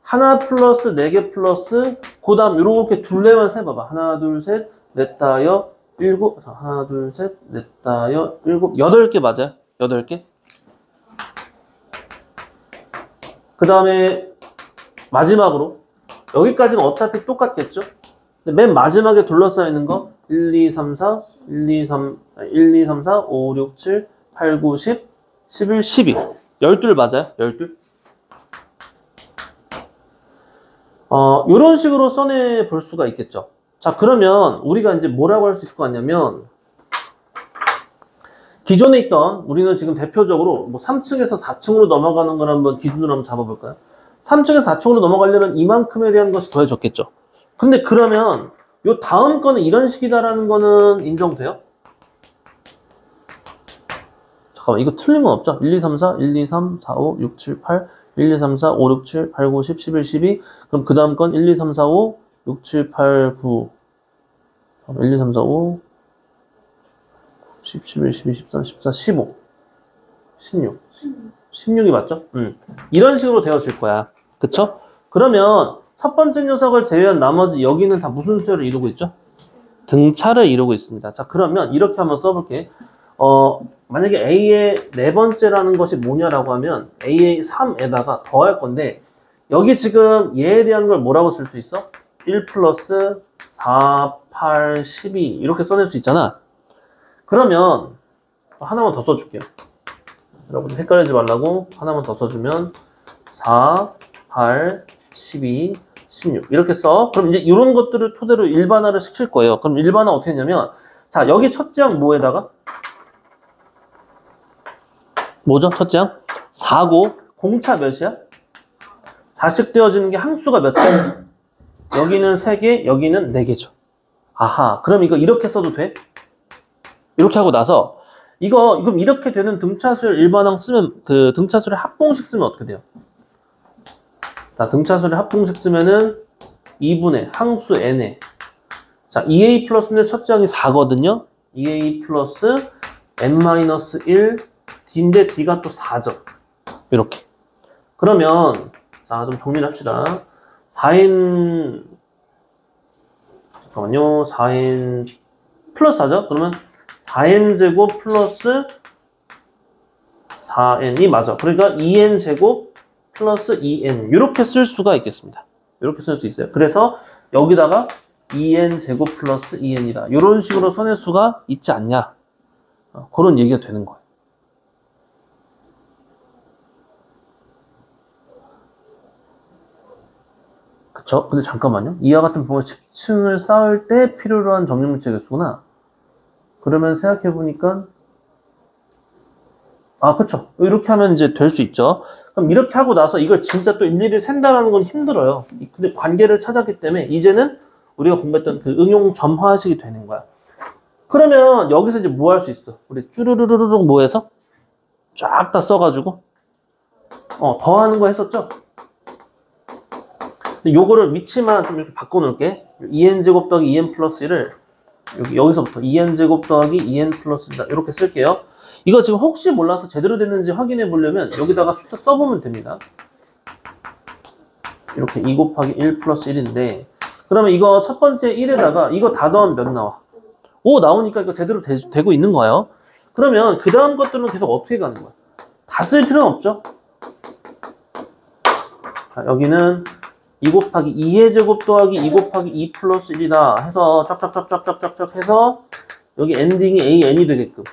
하나 플러스 4개 플러스 그 다음 이렇게 둘레만 세봐봐. 하나, 둘, 셋, 넷, 다, 여, 일곱. 하나, 둘, 셋, 넷, 다, 여, 일곱. 8개 맞아요? 8개? 그 다음에 마지막으로 여기까지는 어차피 똑같겠죠? 근데 맨 마지막에 둘러싸여 있는 거 1, 2, 3, 4, 1, 2, 3, 4, 5, 6, 7, 8, 9, 10, 11, 12 12 맞아요? 12 요런 식으로 써내 볼 수가 있겠죠. 자, 그러면 우리가 이제 뭐라고 할 수 있을 것 같냐면 기존에 있던 우리는 지금 대표적으로 뭐 3층에서 4층으로 넘어가는 걸 한번 기준으로 한번 잡아볼까요? 3층에서 4층으로 넘어가려면 이만큼에 대한 것이 더해졌겠죠. 근데 그러면 요 다음 거는 이런 식이다라는 거는 인정돼요? 잠깐만, 이거 틀린 건 없죠? 1, 2, 3, 4, 1, 2, 3, 4, 5, 6, 7, 8, 1, 2, 3, 4, 5, 6, 7, 8, 9, 10, 11, 12. 그럼 그 다음 건 1, 2, 3, 4, 5, 6, 7, 8, 9. 1, 2, 3, 4, 5, 10, 11, 12, 13, 14, 15, 16. 16이 맞죠? 이런 식으로 되어질 거야. 그쵸? 그러면 첫 번째 녀석을 제외한 나머지 여기는 다 무슨 수열을 이루고 있죠? 등차를 이루고 있습니다. 자, 그러면 이렇게 한번 써볼게. 만약에 A의 네 번째라는 것이 뭐냐라고 하면 A의 3에다가 더할 건데 여기 지금 얘에 대한 걸 뭐라고 쓸 수 있어? 1 플러스 4, 8, 12 이렇게 써낼 수 있잖아. 그러면 하나만 더 써줄게요. 여러분 헷갈리지 말라고 하나만 더 써주면 4, 8, 12, 16 이렇게 써. 그럼 이제 이런 것들을 토대로 일반화를 시킬 거예요. 그럼 일반화 어떻게 했냐면 자, 여기 첫째 항 뭐에다가 뭐죠? 첫째 항 4고 공차 몇이야? 4씩 되어지는 게 항수가 몇 개? 여기는 3개, 여기는 4개죠. 아하, 그럼 이거 이렇게 써도 돼? 이렇게 하고 나서 그럼 이렇게 되는 등차수열 일반항 쓰면 그 등차수열 합공식 쓰면 어떻게 돼요? 자, 등차수열 합공식 쓰면은 2분의 항수 n에 자, 2a 플러스인데 첫째 항이 4거든요. 2a 플러스 n-1 d인데 d가 또 4죠. 이렇게. 그러면 자, 좀 정리를 합시다. 4n 잠깐만요. 4n 플러스 4죠? 그러면 4n 제곱 플러스 4n이 맞아. 그러니까 2n 제곱 플러스 2n 이렇게 쓸 수가 있겠습니다. 이렇게 쓸 수 있어요. 그래서 여기다가 2n 제곱 플러스 2n이다. 이런 식으로 써낼 수가 있지 않냐. 그런 얘기가 되는 거예요. 근데 잠깐만요. 이와 같은 부분의 측층을 쌓을 때 필요로 한 정육면체 개수구나. 그러면 생각해보니까, 그쵸. 이렇게 하면 이제 될 수 있죠. 그럼 이렇게 하고 나서 이걸 진짜 또 일일이 센다라는 건 힘들어요. 근데 관계를 찾았기 때문에 이제는 우리가 공부했던 그 응용 점화식이 되는 거야. 그러면 여기서 이제 뭐 할 수 있어? 우리 쭈루루루룩 뭐 해서? 쫙 다 써가지고, 더하는 거 했었죠? 근데 요거를 위치만 좀 이렇게 바꿔놓을게. 2n제곱 더하기 2n 플러스 1을 여기서부터 2n제곱 더하기 2n 플러스 1 이렇게 쓸게요. 이거 지금 혹시 몰라서 제대로 됐는지 확인해 보려면 여기다가 숫자 써보면 됩니다. 이렇게 2 곱하기 1 플러스 1인데 그러면 이거 첫 번째 1에다가 이거 다 더하면 몇 나와? 5 나오니까 이거 제대로 되고 있는 거예요. 그러면 그 다음 것들은 계속 어떻게 가는 거야? 다 쓸 필요는 없죠. 자, 여기는 2 곱하기 2의 제곱 더하기 2 곱하기 2 플러스 1이다 해서 쫙쫙쫙쫙쫙쫙 해서 여기 엔딩이 AN이 되게끔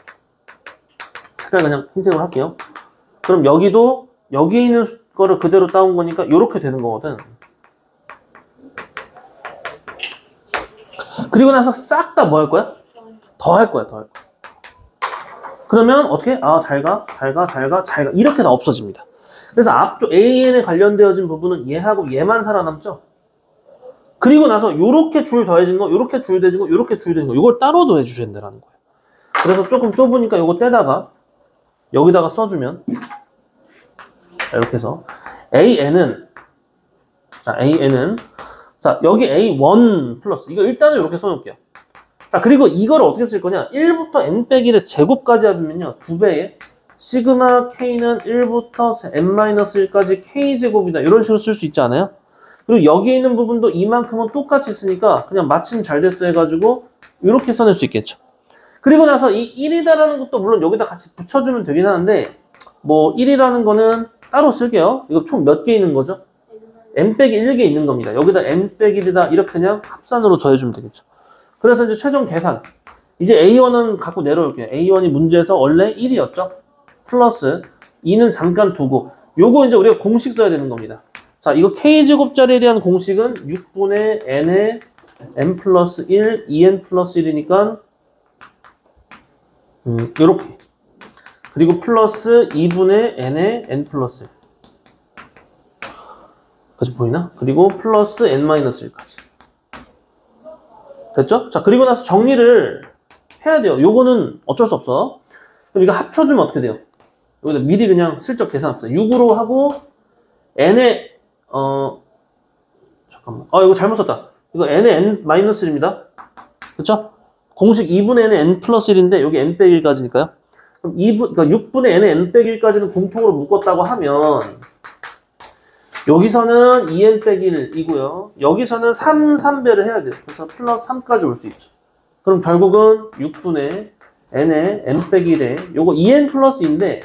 색깔 그냥 흰색으로 할게요. 그럼 여기도 여기에 있는 거를 그대로 따온 거니까 이렇게 되는 거거든. 그리고 나서 싹 다 뭐 할 거야? 더 할 거야, 더 할 거야. 그러면 어떻게? 잘 가. 이렇게 다 없어집니다. 그래서 앞쪽 AN에 관련되어진 부분은 얘하고 얘만 살아남죠? 그리고 나서 요렇게 줄 더해진 거, 요렇게 줄 더해진 거, 요렇게 줄 더해진 거, 요걸 따로 더해 주셔야 된다는 거예요. 그래서 조금 좁으니까 요거 떼다가 여기다가 써주면 이렇게 해서 AN은 여기 A1 플러스 이거 일단은 이렇게 써놓을게요. 자, 그리고 이거를 어떻게 쓸 거냐? 1부터 n 빼기 1의 제곱까지 하면요 2배의 시그마 k는 1부터 n-1까지 k제곱이다 이런 식으로 쓸 수 있지 않아요? 그리고 여기에 있는 부분도 이만큼은 똑같이 있으니까 그냥 마침 잘 됐어 해가지고 이렇게 써낼 수 있겠죠. 그리고 나서 이 1이다라는 것도 물론 여기다 같이 붙여주면 되긴 하는데 뭐 1이라는 거는 따로 쓸게요. 이거 총 몇 개 있는 거죠? n 빼기 1개 있는 겁니다. 여기다 n 빼기 1이다 이렇게 그냥 합산으로 더해주면 되겠죠. 그래서 이제 최종 계산 이제 A1은 갖고 내려올게요. A1이 문제에서 원래 1이었죠. 플러스 2는 잠깐 두고 요거 이제 우리가 공식 써야 되는 겁니다. 자, 이거 K제곱자리에 대한 공식은 6분의 N의 N 플러스 1, 2N 플러스 1이니까 요렇게 그리고 플러스 2분의 N의 N 플러스 1 까지 보이나? 그리고 플러스 N-1까지 됐죠? 자, 그리고 나서 정리를 해야 돼요. 요거는 어쩔 수 없어. 그럼 이거 합쳐주면 어떻게 돼요? 여기다 미리 그냥 슬쩍 계산합시다. 6으로 하고 n의 잠깐만. 이거 잘못 썼다. 이거 n의 n-1입니다. 그쵸? 공식 2분의 n의 n 플러스 1인데 여기 n 빼기 1까지니까요. 그럼 그러니까 6분의 n의 n 빼기 1까지는 공통으로 묶었다고 하면 여기서는 2n 빼기 1이고요. 여기서는 3배를 해야 돼요. 그래서 플러스 3까지 올 수 있죠. 그럼 결국은 6분의 n의 n 빼기 1에 요거 2n 플러스인데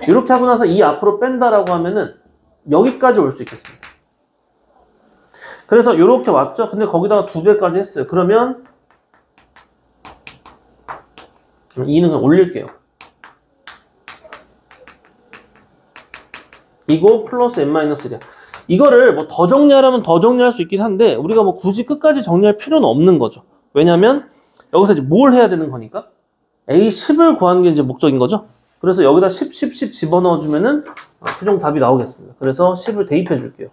이렇게 하고 나서 이 앞으로 뺀다라고 하면은 여기까지 올 수 있겠습니다. 그래서 이렇게 왔죠. 근데 거기다가 2배까지 했어요. 그러면 2는 그냥 올릴게요. 이거 플러스 n-1이야. 이거를 뭐 더 정리하려면 더 정리할 수 있긴 한데 우리가 뭐 굳이 끝까지 정리할 필요는 없는 거죠. 왜냐면 여기서 이제 뭘 해야 되는 거니까 A10을 구하는 게 이제 목적인 거죠. 그래서 여기다 10, 10, 10 집어넣어 주면은 최종 답이 나오겠습니다. 그래서 10을 대입해 줄게요.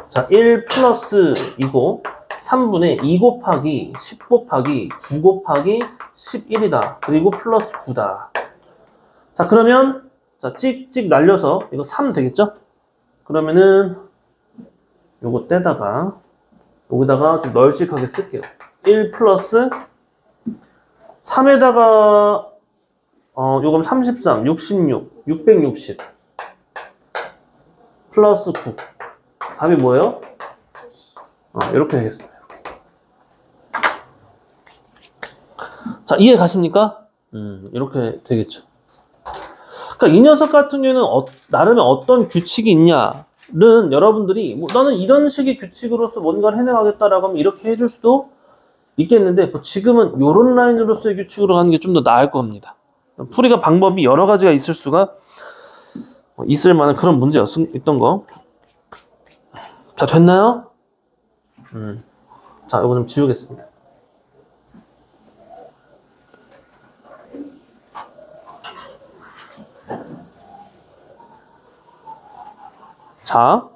자, 1 플러스 이거 3분의 2 곱하기 10 곱하기 9 곱하기 11이다. 그리고 플러스 9다. 자, 그러면 자, 찍찍 날려서 이거 3 되겠죠? 그러면은 요거 떼다가 여기다가 좀 널찍하게 쓸게요. 1 플러스 3에다가 요금 33, 66, 660 플러스 9 답이 뭐예요? 이렇게 되겠어요. 자, 이해 가십니까? 이렇게 되겠죠. 그러니까 이 녀석 같은 경우는 나름의 어떤 규칙이 있냐는 여러분들이 뭐 나는 이런 식의 규칙으로서 뭔가를 해내가겠다라고 하면 이렇게 해줄 수도 있겠는데 뭐 지금은 이런 라인으로서의 규칙으로 가는 게 좀 더 나을 겁니다. 풀이가 방법이 여러 가지가 있을 수가 있을 만한 그런 문제였던 거. 자, 됐나요? 자, 이거 좀 지우겠습니다. 자,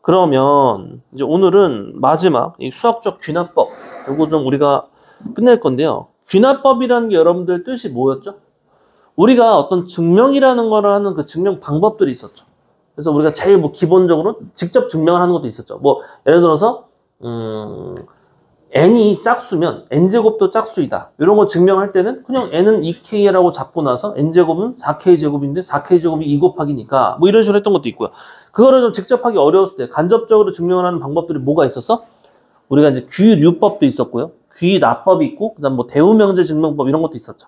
그러면 이제 오늘은 마지막 이 수학적 귀납법, 이거 좀 우리가 끝낼 건데요. 귀납법이라는 게 여러분들 뜻이 뭐였죠? 우리가 어떤 증명이라는 거를 하는 그 증명 방법들이 있었죠. 그래서 우리가 제일 뭐 기본적으로 직접 증명을 하는 것도 있었죠. 뭐 예를 들어서 n이 짝수면 n제곱도 짝수이다. 이런 거 증명할 때는 그냥 n은 2k라고 잡고 나서 n제곱은 4k제곱인데 4k제곱이 2 곱하기니까 뭐 이런 식으로 했던 것도 있고요. 그거를 좀 직접 하기 어려웠을 때 간접적으로 증명을 하는 방법들이 뭐가 있었어? 우리가 이제 귀류법도 있었고요. 귀납법이 있고 그다음 뭐 대우명제 증명법 이런 것도 있었죠.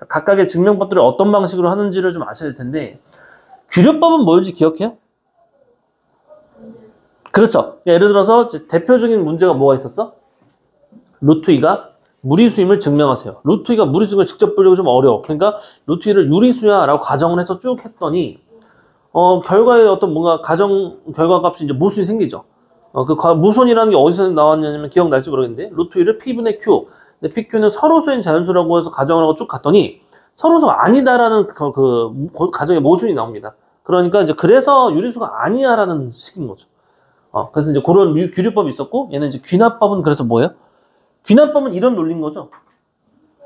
각각의 증명법들을 어떤 방식으로 하는지를 좀 아셔야 될 텐데 귀류법은 뭐였는지 기억해요? 그렇죠. 예를 들어서 대표적인 문제가 뭐가 있었어? 루트 2가 무리수임을 증명하세요. 루트 2가 무리수임을 직접 보려고 좀 어려워. 그러니까 루트 2를 유리수야 라고 가정을 해서 쭉 했더니 결과에 어떤 뭔가 가정 결과값이 이제 모순이 생기죠. 그 모순이라는 게 어디서 나왔냐면 기억날지 모르겠는데 루트 2를 P분의 Q 근데 PQ는 서로수인 자연수라고 해서 가정을 하고 쭉 갔더니 서로수가 아니다라는 그 가정의 모순이 나옵니다. 그러니까 이제 그래서 유리수가 아니야라는 식인 거죠. 그래서 이제 그런 귀류법이 있었고 얘는 이제 귀납법은 그래서 뭐예요? 귀납법은 이런 논리인 거죠.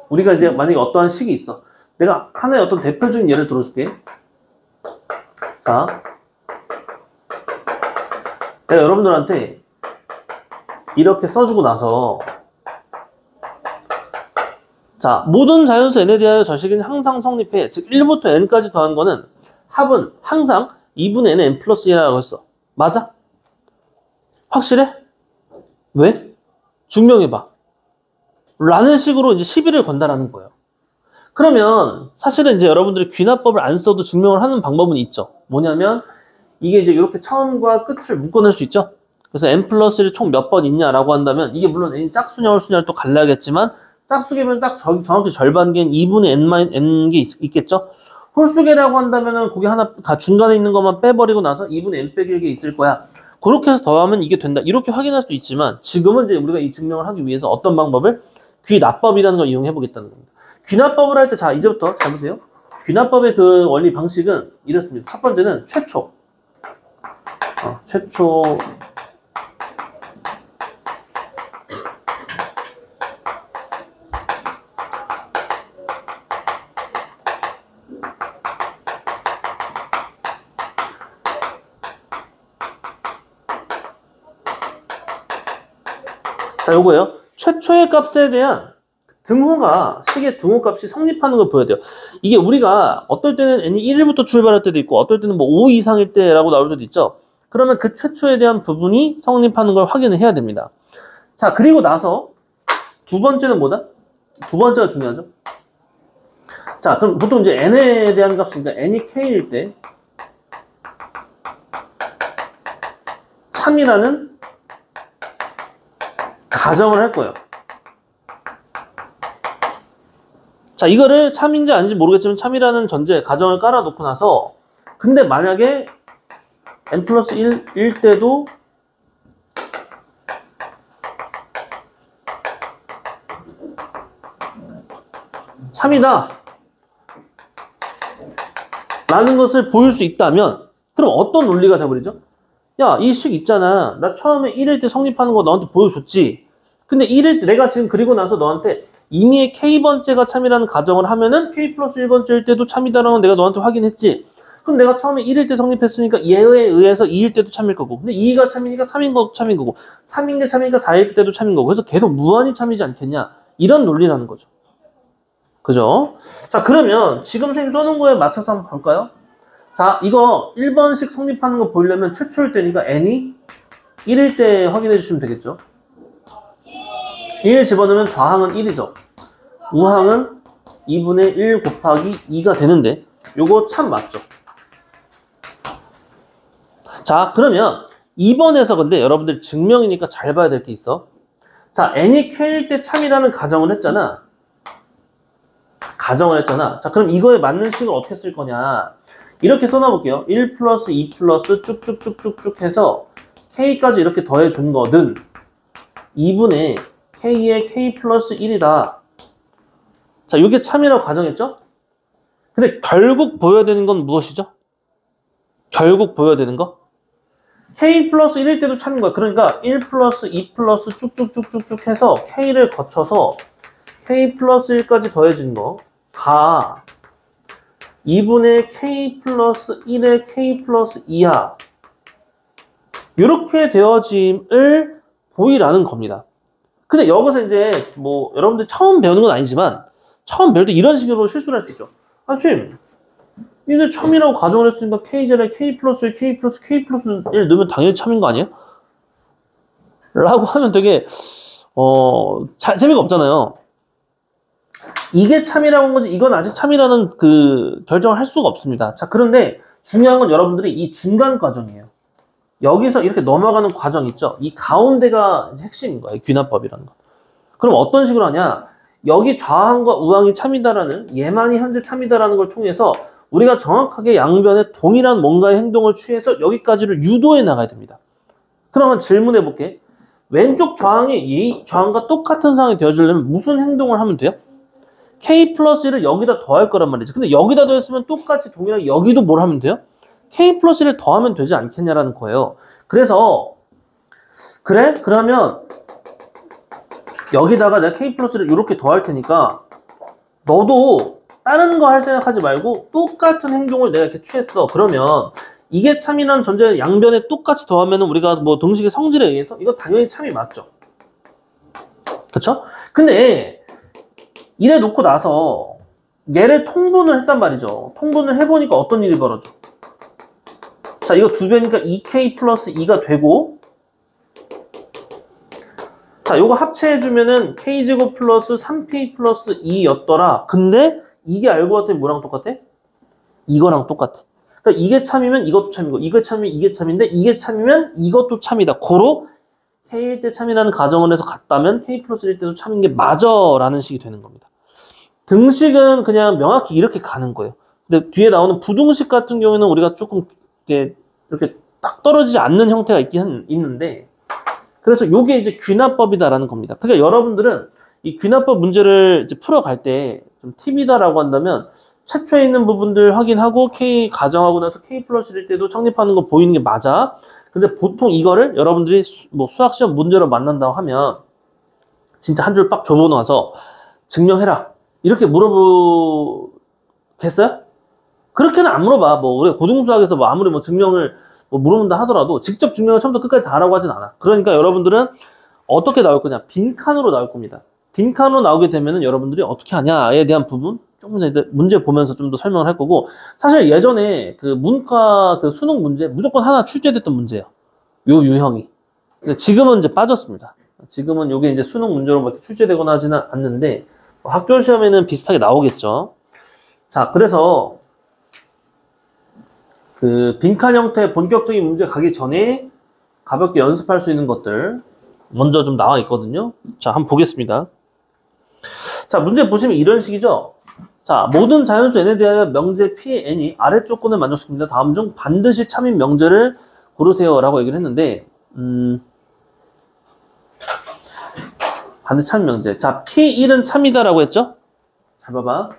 우리가 이제 만약에 어떠한 식이 있어. 내가 하나의 어떤 대표적인 예를 들어줄게. 자, 내가 여러분들한테 이렇게 써주고 나서 자, 모든 자연수 n에 대하여 저식은 항상 성립해. 즉 1부터 n까지 더한 거는 합은 항상 2분의 n의 n 플러스 1이라고 했어. 맞아? 확실해? 왜? 증명해봐. 라는 식으로 이제 시비를 건다라는 거예요. 그러면 사실은 이제 여러분들이 귀납법을 안 써도 증명을 하는 방법은 있죠. 뭐냐면 이게 이제 이렇게 처음과 끝을 묶어낼 수 있죠. 그래서 n 플러스 1이 총 몇 번 있냐라고 한다면 이게 물론 n이 짝수냐 홀수냐를 또 갈라야겠지만 짝수계면 딱 정확히 절반계인 2분의 n게 있겠죠. 홀수계라고 한다면은 그게 하나 다 중간에 있는 것만 빼버리고 나서 2분의 n 빼기 1게 있을 거야. 그렇게 해서 더하면 이게 된다. 이렇게 확인할 수도 있지만 지금은 이제 우리가 이 증명을 하기 위해서 어떤 방법을 귀납법이라는 걸 이용해 보겠다는 겁니다. 귀납법을 할 때 자 이제부터 잘 보세요. 귀납법의 그 원리 방식은 이렇습니다. 첫 번째는 최초. 최초 자, 요거예요. 최초의 값에 대한 등호가, 식의 등호값이 성립하는 걸 보여야 돼요. 이게 우리가 어떨 때는 n이 1부터 출발할 때도 있고, 어떨 때는 뭐 5 이상일 때라고 나올 때도 있죠. 그러면 그 최초에 대한 부분이 성립하는 걸 확인을 해야 됩니다. 자, 그리고 나서 두 번째는 뭐다? 두 번째가 중요하죠. 자, 그럼 보통 이제 n에 대한 값이니까 n이 k일 때 참이라는 가정을 할 거예요. 자, 이거를 참인지 아닌지 모르겠지만 참이라는 전제 가정을 깔아놓고 나서 근데 만약에 n 플러스 1일 때도 참이다 라는 것을 보일 수 있다면 그럼 어떤 논리가 돼버리죠? 야, 이 식 있잖아. 나 처음에 1일 때 성립하는 거 너한테 보여줬지. 근데 1일 때 내가 지금 그리고 나서 너한테 이미의 k번째가 참이라는 가정을 하면은 k 플러스 1번째일 때도 참이다라는 건 내가 너한테 확인했지. 그럼 내가 처음에 1일 때 성립했으니까 얘에 의해서 2일 때도 참일 거고 근데 2가 참이니까 3인 것도 참인 거고 3인 게 참이니까 4일 때도 참인 거고 그래서 계속 무한히 참이지 않겠냐. 이런 논리라는 거죠. 그죠? 자, 그러면 지금 선생님 써놓은 거에 맞춰서 한번 볼까요? 자, 이거 1번씩 성립하는 거 보려면 최초일 때니까 n이 1일 때 확인해 주시면 되겠죠. 1 집어넣으면 좌항은 1이죠. 우항은 2분의 1 곱하기 2가 되는데 요거 참 맞죠. 자, 그러면 2번에서 근데 여러분들 증명이니까 잘 봐야 될 게 있어. 자, n이 k일 때 참이라는 가정을 했잖아. 자, 그럼 이거에 맞는 식을 어떻게 쓸 거냐. 이렇게 써놔볼게요. 1 플러스 2 플러스 쭉쭉쭉쭉쭉 해서 K까지 이렇게 더해준 거는 2분의 K의 K 플러스 1이다. 자, 이게 참이라고 가정했죠? 근데 결국 보여야 되는 건 무엇이죠? 결국 보여야 되는 거? K 플러스 1일 때도 참인 거야. 그러니까 1 플러스 2 플러스 쭉쭉쭉쭉쭉 해서 K를 거쳐서 K 플러스 1까지 더해진 거가 2분의 K 플러스 1의 K 플러스 2야. 이렇게 되어짐을 보이라는 겁니다. 근데 여기서 이제 뭐 여러분들 처음 배우는 건 아니지만 처음 배울 때 이런 식으로 실수를 할 수 있죠. 아, 쌤, 이게 참이라고 가정을 했으니까 K제에 K 플러스 1, K 플러스 1 넣으면 당연히 참인 거 아니에요? 라고 하면 되게 재미가 없잖아요. 이게 참이라고 한 거지 이건 아직 참이라는 그 결정을 할 수가 없습니다. 자, 그런데 중요한 건 여러분들이 이 중간 과정이에요. 여기서 이렇게 넘어가는 과정 있죠? 이 가운데가 핵심인 거예요. 귀납법이라는 거. 그럼 어떤 식으로 하냐? 여기 좌항과 우항이 참이다라는 얘만이 현재 참이다라는 걸 통해서 우리가 정확하게 양변에 동일한 뭔가의 행동을 취해서 여기까지를 유도해 나가야 됩니다. 그러면 질문해 볼게. 왼쪽 좌항이 이 좌항과 똑같은 상황이 되어주려면 무슨 행동을 하면 돼요? K 플러스 1을 여기다 더할 거란 말이지. 근데 여기다 더했으면 똑같이 동일하게 여기도 뭘 하면 돼요? K 플러스 1을 더하면 되지 않겠냐라는 거예요. 그래서 그래? 그러면 여기다가 내가 K 플러스를 이렇게 더할 테니까 너도 다른 거 할 생각하지 말고 똑같은 행동을 내가 이렇게 취했어. 그러면 이게 참이라는 전제 양변에 똑같이 더하면 우리가 뭐 등식의 성질에 의해서 이거 당연히 참이 맞죠. 그쵸? 근데 이래 놓고 나서 얘를 통분을 했단 말이죠. 통분을 해보니까 어떤 일이 벌어져? 자, 이거 2배니까 2K 플러스 2가 되고, 자, 요거 합체해주면은 K제곱 플러스 3K 플러스 2였더라. 근데 이게 알고 봤더니 뭐랑 똑같아? 이거랑 똑같아. 그러니까 이게 참이면 이것도 참이고, 이게 참이면 이게 참인데, 이게 참이면 이것도 참이다. 고로 K일 때 참이라는 가정을 해서 갔다면 K 플러스 1일 때도 참인 게 맞아 라는 식이 되는 겁니다. 등식은 그냥 명확히 이렇게 가는 거예요. 근데 뒤에 나오는 부등식 같은 경우에는 우리가 조금 이렇게 딱 떨어지지 않는 형태가 있는데, 그래서 요게 이제 귀납법이다라는 겁니다. 그러니까 여러분들은 이 귀납법 문제를 이제 풀어갈 때 좀 팁이다라고 한다면 최초에 있는 부분들 확인하고 K 가정하고 나서 K 플러스일 때도 성립하는 거 보이는 게 맞아. 근데 보통 이거를 여러분들이 뭐 수학 시험 문제로 만난다고 하면 진짜 한 줄 빡 줘보나서 증명해라 이렇게 물어보겠어요? 그렇게는 안 물어봐. 뭐 우리가 고등수학에서 뭐 아무리 뭐 증명을 뭐 물어본다 하더라도 직접 증명을 처음부터 끝까지 다 하라고 하진 않아. 그러니까 여러분들은 어떻게 나올 거냐? 빈칸으로 나올 겁니다. 빈칸으로 나오게 되면은 여러분들이 어떻게 하냐에 대한 부분 조금 문제 보면서 좀 더 설명을 할 거고, 사실 예전에 그 문과 그 수능 문제 무조건 하나 출제됐던 문제예요. 요 유형이. 근데 지금은 이제 빠졌습니다. 지금은 요게 이제 수능 문제로 출제되거나 하지는 않는데 학교 시험에는 비슷하게 나오겠죠. 자, 그래서 그 빈칸 형태의 본격적인 문제 가기 전에 가볍게 연습할 수 있는 것들 먼저 좀 나와 있거든요. 자, 한번 보겠습니다. 자, 문제 보시면 이런 식이죠. 자, 모든 자연수 n에 대하여 명제 P의 n이 아래쪽 끈을 만족시킵니다. 다음 중 반드시 참인 명제를 고르세요 라고 얘기를 했는데, 반드시 참인 명제. 자, P1은 참이다 라고 했죠? 잘 봐봐.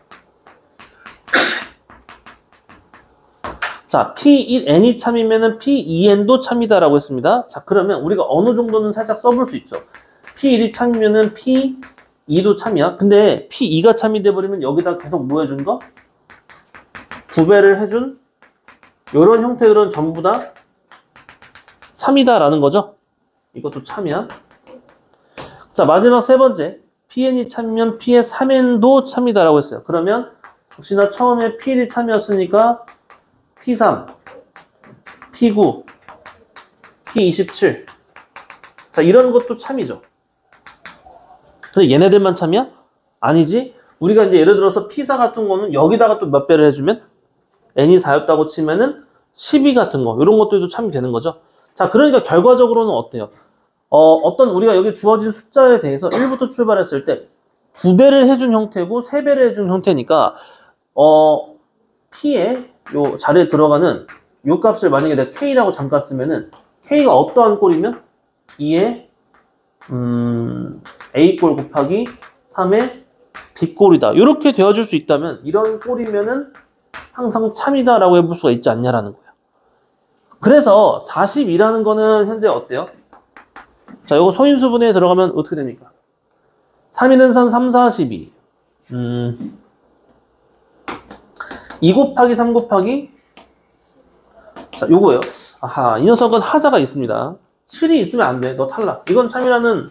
자, P1n이 참이면은 P2n도 참이다 라고 했습니다. 자, 그러면 우리가 어느 정도는 살짝 써볼 수 있죠. P1이 참이면은 P2도 참이야. 근데 P2가 참이 돼버리면 여기다 계속 뭐 해준 거? 2배를 해준 요런 형태들은 전부 다 참이다 라는 거죠. 이것도 참이야. 자, 마지막 세 번째. Pn이 참이면 P의 3n도 참이다 라고 했어요. 그러면 역시나 처음에 P1이 참이었으니까 P3, P9, P27. 자, 이런 것도 참이죠. 근데 얘네들만 참이야? 아니지. 우리가 이제 예를 들어서 P4 같은 거는 여기다가 또 몇 배를 해주면 n이 4였다고 치면은 12 같은 거, 이런 것들도 참이 되는 거죠. 자, 그러니까 결과적으로는 어때요? 어떤 우리가 여기 주어진 숫자에 대해서 1부터 출발했을 때 2배를 해준 형태고 3배를 해준 형태니까 P에 요 자리에 들어가는 요 값을 만약에 내가 K라고 잠깐 쓰면은 K가 어떠한 꼴이면 2의 A꼴 곱하기 3의 B꼴이다. 이렇게 되어줄 수 있다면 이런 꼴이면은 항상 참이다라고 해볼 수가 있지 않냐라는 거예요. 그래서 42라는 거는 현재 어때요? 자, 요거 소인수분해에 들어가면 어떻게 됩니까? 3, 1은 3, 3, 4, 12. 2 곱하기 3 곱하기 자, 요거예요. 아하, 이 녀석은 하자가 있습니다. 7이 있으면 안 돼. 너 탈락. 이건 참이라는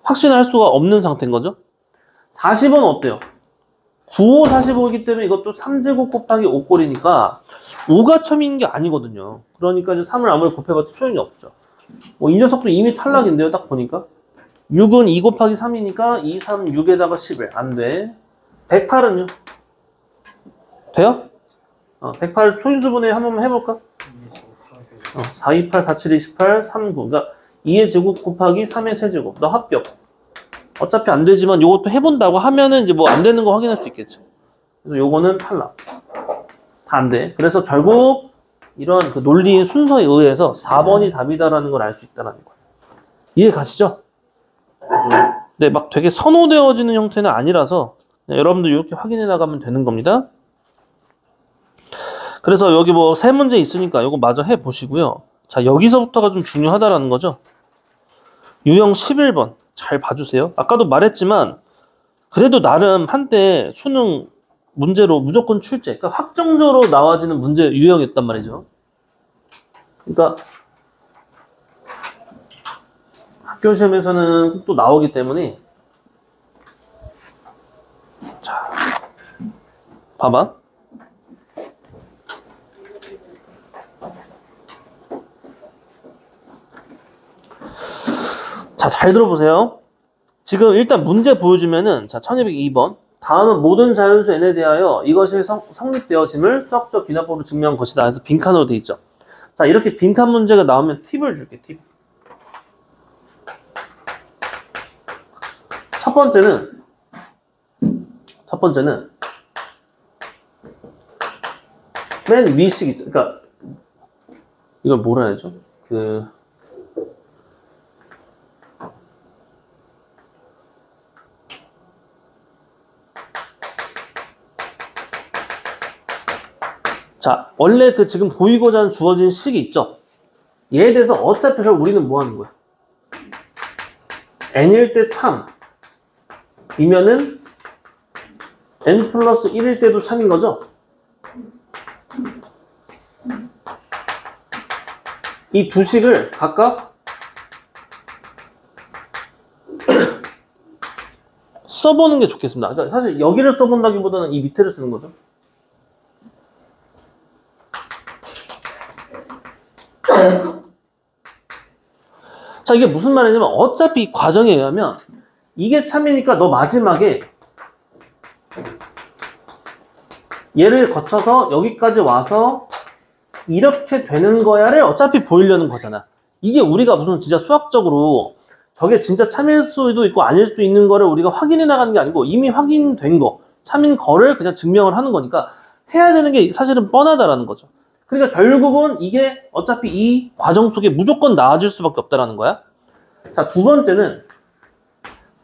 확신할 수가 없는 상태인 거죠. 40은 어때요? 9, 5, 45이기 때문에 이것도 3제곱 곱하기 5꼴이니까 5가 참인 게 아니거든요. 그러니까 이제 3을 아무리 곱해봐도 소용이 없죠. 이 녀석도 이미 탈락인데요. 딱 보니까 6은 2 곱하기 3이니까 2, 3, 6에다가 11. 안 돼. 108은요? 돼요? 108 소인수분해 한 번만 해볼까? 4, 2, 8, 4, 7, 28, 3, 9. 그러니까 2의 제곱 곱하기 3의 세제곱. 너 합격. 어차피 안 되지만 요것도 해본다고 하면은 이제 뭐 안 되는 거 확인할 수 있겠죠. 그래서 요거는 탈락. 다 안 돼. 그래서 결국 이런 그 논리의 순서에 의해서 4번이 답이다라는 걸 알 수 있다는 거예요. 이해 가시죠? 네, 막 되게 선호되어지는 형태는 아니라서 여러분들 이렇게 확인해 나가면 되는 겁니다. 그래서 여기 뭐 세 문제 있으니까 이거 마저 해 보시고요. 자, 여기서부터가 좀 중요하다라는 거죠. 유형 11번 잘 봐주세요. 아까도 말했지만 그래도 나름 한때 수능 문제로 무조건 출제, 그러니까 확정적으로 나와지는 문제 유형이었단 말이죠. 그러니까 학교 시험에서는 또 나오기 때문에 자, 봐봐. 자, 잘 들어보세요. 지금 일단 문제 보여주면은, 자, 1202번. 다음은 모든 자연수 n에 대하여 이것이 성립되어짐을 수학적 비납법으로 증명한 것이다. 그래서 빈칸으로 돼 있죠. 자, 이렇게 빈칸 문제가 나오면 팁을 줄게, 팁. 첫 번째는, 맨 위식이, 그러니까, 이걸 뭐라 해야죠? 자, 원래 그 지금 보이고자 하는 주어진 식이 있죠? 얘에 대해서 어차피 우리는 뭐 하는 거야? n일 때 참, 이면은 n 플러스 1일 때도 참인 거죠? 이 두 식을 각각 써보는 게 좋겠습니다. 그러니까 사실 여기를 써본다기보다는 이 밑에를 쓰는 거죠. 자, 이게 무슨 말이냐면 어차피 이 과정에 의하면 이게 참이니까 너 마지막에 얘를 거쳐서 여기까지 와서 이렇게 되는 거야를 어차피 보이려는 거잖아. 이게 우리가 무슨 진짜 수학적으로 저게 진짜 참일 수도 있고 아닐 수도 있는 거를 우리가 확인해 나가는 게 아니고 이미 확인된 거, 참인 거를 그냥 증명을 하는 거니까 해야 되는 게 사실은 뻔하다라는 거죠. 그러니까 결국은 이게 어차피 이 과정 속에 무조건 나아질 수밖에 없다라는 거야. 자, 두 번째는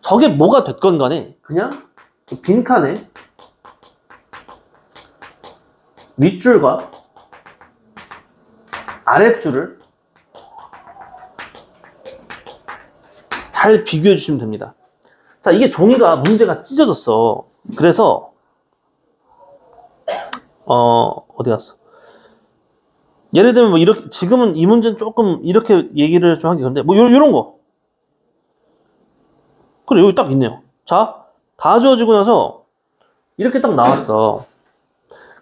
저게 뭐가 됐건 간에 그냥 빈칸에 윗줄과 아랫줄을 잘 비교해 주시면 됩니다. 자, 이게 종이가 문제가 찢어졌어. 그래서 어디 갔어? 예를 들면 뭐 이렇게 지금은 이 문제는 조금 이렇게 얘기를 좀 하기 그런데 뭐 요런 거. 그래, 여기 딱 있네요. 자, 다 지워지고 나서 이렇게 딱 나왔어.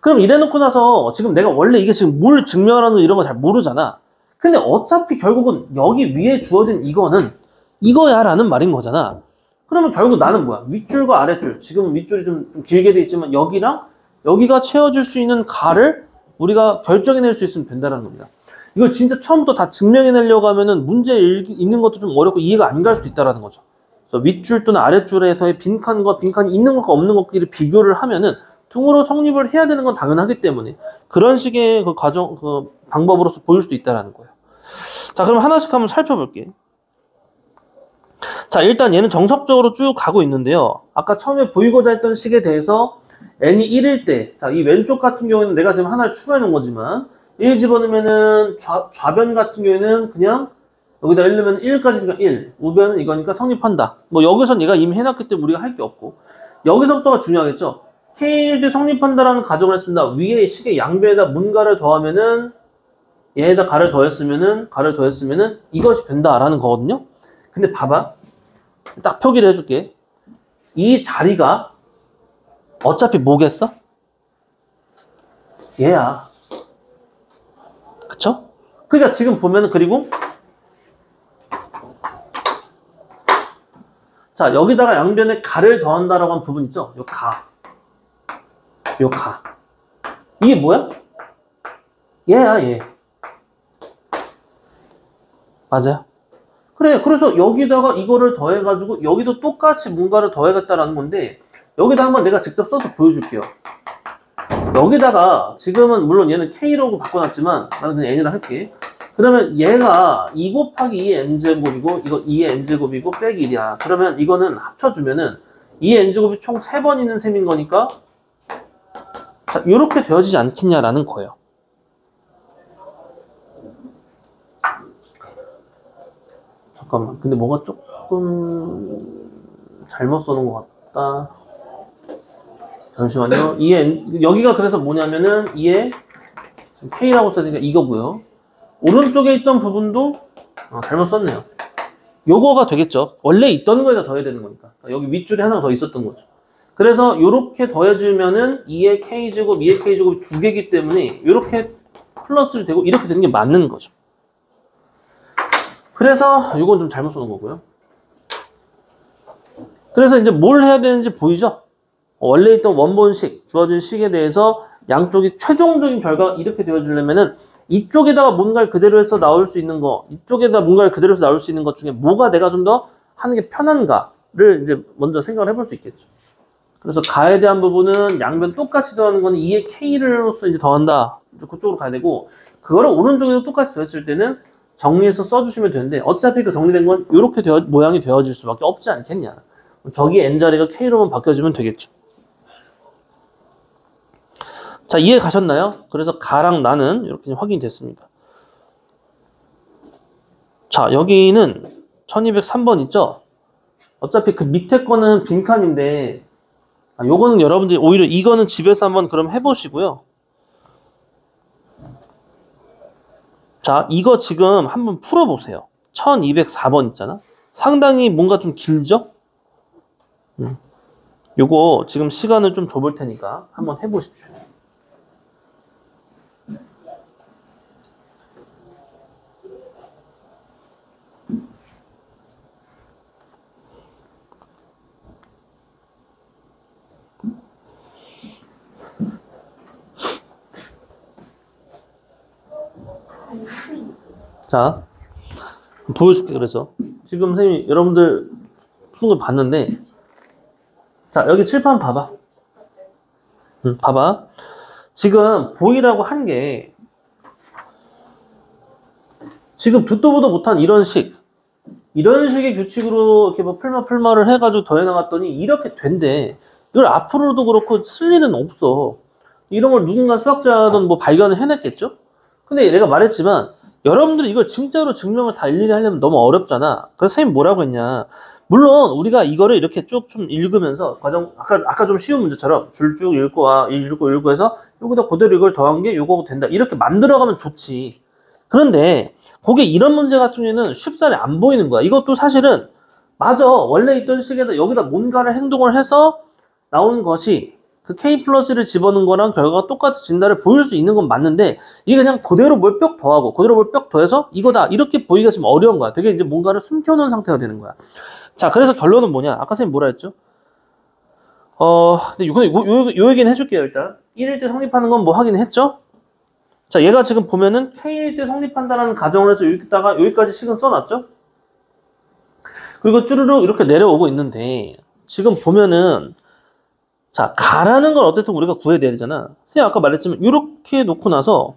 그럼 이래놓고 나서 지금 내가 원래 이게 지금 뭘 증명하는 이런 거 잘 모르잖아. 근데 어차피 결국은 여기 위에 주어진 이거는 이거야 라는 말인 거잖아. 그러면 결국 나는 뭐야? 윗줄과 아랫줄. 지금은 윗줄이 좀 길게 돼 있지만 여기랑 여기가 채워줄 수 있는 가를 우리가 결정해낼 수 있으면 된다는 겁니다. 이걸 진짜 처음부터 다 증명해내려고 하면은 문제 읽는 것도 좀 어렵고 이해가 안 갈 수도 있다는 거죠. 그래서 윗줄 또는 아랫줄에서의 빈칸과 빈칸이 있는 것과 없는 것끼리 비교를 하면은 등으로 성립을 해야 되는 건 당연하기 때문에 그런 식의 그 과정, 그 방법으로서 보일 수도 있다는 거예요. 자, 그럼 하나씩 한번 살펴볼게. 자, 일단 얘는 정석적으로 쭉 가고 있는데요. 아까 처음에 보이고자 했던 식에 대해서 n이 1일 때, 자, 이 왼쪽 같은 경우에는 내가 지금 하나를 추가해 놓은 거지만 1 집어넣으면은 좌변 같은 경우에는 그냥 여기다 1 넣으면 1까지니까 1, 우변은 이거니까 성립한다. 뭐 여기선 얘가 이미 해놨기 때문에 우리가 할 게 없고, 여기서부터가 중요하겠죠. K일 때 성립한다라는 가정을 했습니다. 위에 식의 양변에다 문가를 더하면은 얘에다 가를 더했으면은 이것이 된다라는 거거든요. 근데 봐봐. 딱 표기를 해줄게. 이 자리가 어차피 뭐겠어? 얘야. 그쵸? 그러니까 지금 보면은, 그리고 자, 여기다가 양변에 가를 더한다라고 한 부분 있죠? 요 가. 요 가. 이게 뭐야? 얘야, 얘. 맞아요. 그래, 그래서 여기다가 이거를 더해가지고 여기도 똑같이 뭔가를 더해갔다라는 건데, 여기다 한번 내가 직접 써서 보여줄게요. 여기다가 지금은 물론 얘는 K라고 바꿔놨지만 나는 그냥 N이라 할게. 그러면 얘가 2 곱하기 2의 N제곱이고 이거 2의 N제곱이고 빼기 1이야. 그러면 이거는 합쳐주면은 2의 N제곱이 총 3번 있는 셈인 거니까, 자, 이렇게 되어지지 않겠냐라는 거예요. 잠깐만, 근데 뭐가 조금 잘못 써놓은 것 같다. 잠시만요. 2의 여기가 그래서 뭐냐면은 2의 K라고 써니까 이거고요. 오른쪽에 있던 부분도 잘못 썼네요. 요거가 되겠죠. 원래 있던 거에다 더해야 되는 거니까. 여기 윗줄에 하나 더 있었던 거죠. 그래서 요렇게 더해주면은 2의 K제곱, 2의 K제곱이 두 개이기 때문에 요렇게 플러스를 되고 이렇게 되는 게 맞는 거죠. 그래서 요건 좀 잘못 써놓은 거고요. 그래서 이제 뭘 해야 되는지 보이죠? 원래 있던 원본식, 주어진 식에 대해서 양쪽이 최종적인 결과가 이렇게 되어지려면은 이쪽에다가 뭔가를 그대로 해서 나올 수 있는 거, 이쪽에다 뭔가를 그대로 해서 나올 수 있는 것 중에 뭐가 내가 좀 더 하는 게 편한가를 이제 먼저 생각을 해볼 수 있겠죠. 그래서 가에 대한 부분은 양변 똑같이 더하는 거는 2의 K로서 이제 더한다. 이제 그쪽으로 가야 되고, 그거를 오른쪽에도 똑같이 더했을 때는 정리해서 써주시면 되는데, 어차피 그 정리된 건 이렇게 모양이 되어질 수밖에 없지 않겠냐. 저기 N자리가 K로만 바뀌어지면 되겠죠. 자, 이해 가셨나요? 그래서 가랑 나는 이렇게 확인이 됐습니다. 자, 여기는 1203번 있죠? 어차피 그 밑에 거는 빈칸인데, 요거는 여러분들이 오히려 이거는 집에서 한번 그럼 해보시고요. 자, 이거 지금 한번 풀어보세요. 1204번 있잖아? 상당히 뭔가 좀 길죠? 요거 지금 시간을 좀 줘볼 테니까 한번 해보십시오. 자, 보여줄게. 그래서 지금 선생님이 여러분들 푸는 걸 봤는데, 자, 여기 칠판 봐봐. 봐봐. 지금 보이라고 한 게 지금 듣도 보도 못한 이런 식의 규칙으로 이렇게 뭐 풀마를 해가지고 더해 나갔더니 이렇게 된대. 이걸 앞으로도 그렇고 쓸 일은 없어. 이런 걸 누군가 수학자든 뭐 발견을 해냈겠죠? 근데 내가 말했지만 여러분들이 이걸 진짜로 증명을 다 일일이 하려면 너무 어렵잖아. 그래서 선생님 뭐라고 했냐. 물론 우리가 이거를 이렇게 쭉 좀 읽으면서 과정, 아까 좀 쉬운 문제처럼 줄 쭉 읽고 해서 여기다 그대로 이걸 더한 게 요거 된다. 이렇게 만들어가면 좋지. 그런데 그게 이런 문제 같은 경우에는 쉽사리 안 보이는 거야. 이것도 사실은 맞아. 원래 있던 식에다 여기다 뭔가를 행동을 해서 나온 것이 그 K 플러스를 집어넣은 거랑 결과가 똑같이 진다를 보일 수 있는 건 맞는데, 이게 그냥 그대로 뭘 뿅 더하고 그대로 뭘 뿅 더해서 이거다 이렇게 보기가 지금 어려운 거야. 되게 이제 뭔가를 숨겨놓은 상태가 되는 거야. 자, 그래서 결론은 뭐냐? 아까 선생님 뭐라 했죠? 근데 요 얘기는 해줄게요. 일단 1일 때 성립하는 건 뭐 하긴 했죠? 자, 얘가 지금 보면은 K일 때 성립한다라는 가정을 해서 여기까지 식은 써놨죠? 그리고 쭈르륵 이렇게 내려오고 있는데, 지금 보면은 자, 가라는 걸 어쨌든 우리가 구해야 되잖아. 선생님 아까 말했지만 이렇게 놓고 나서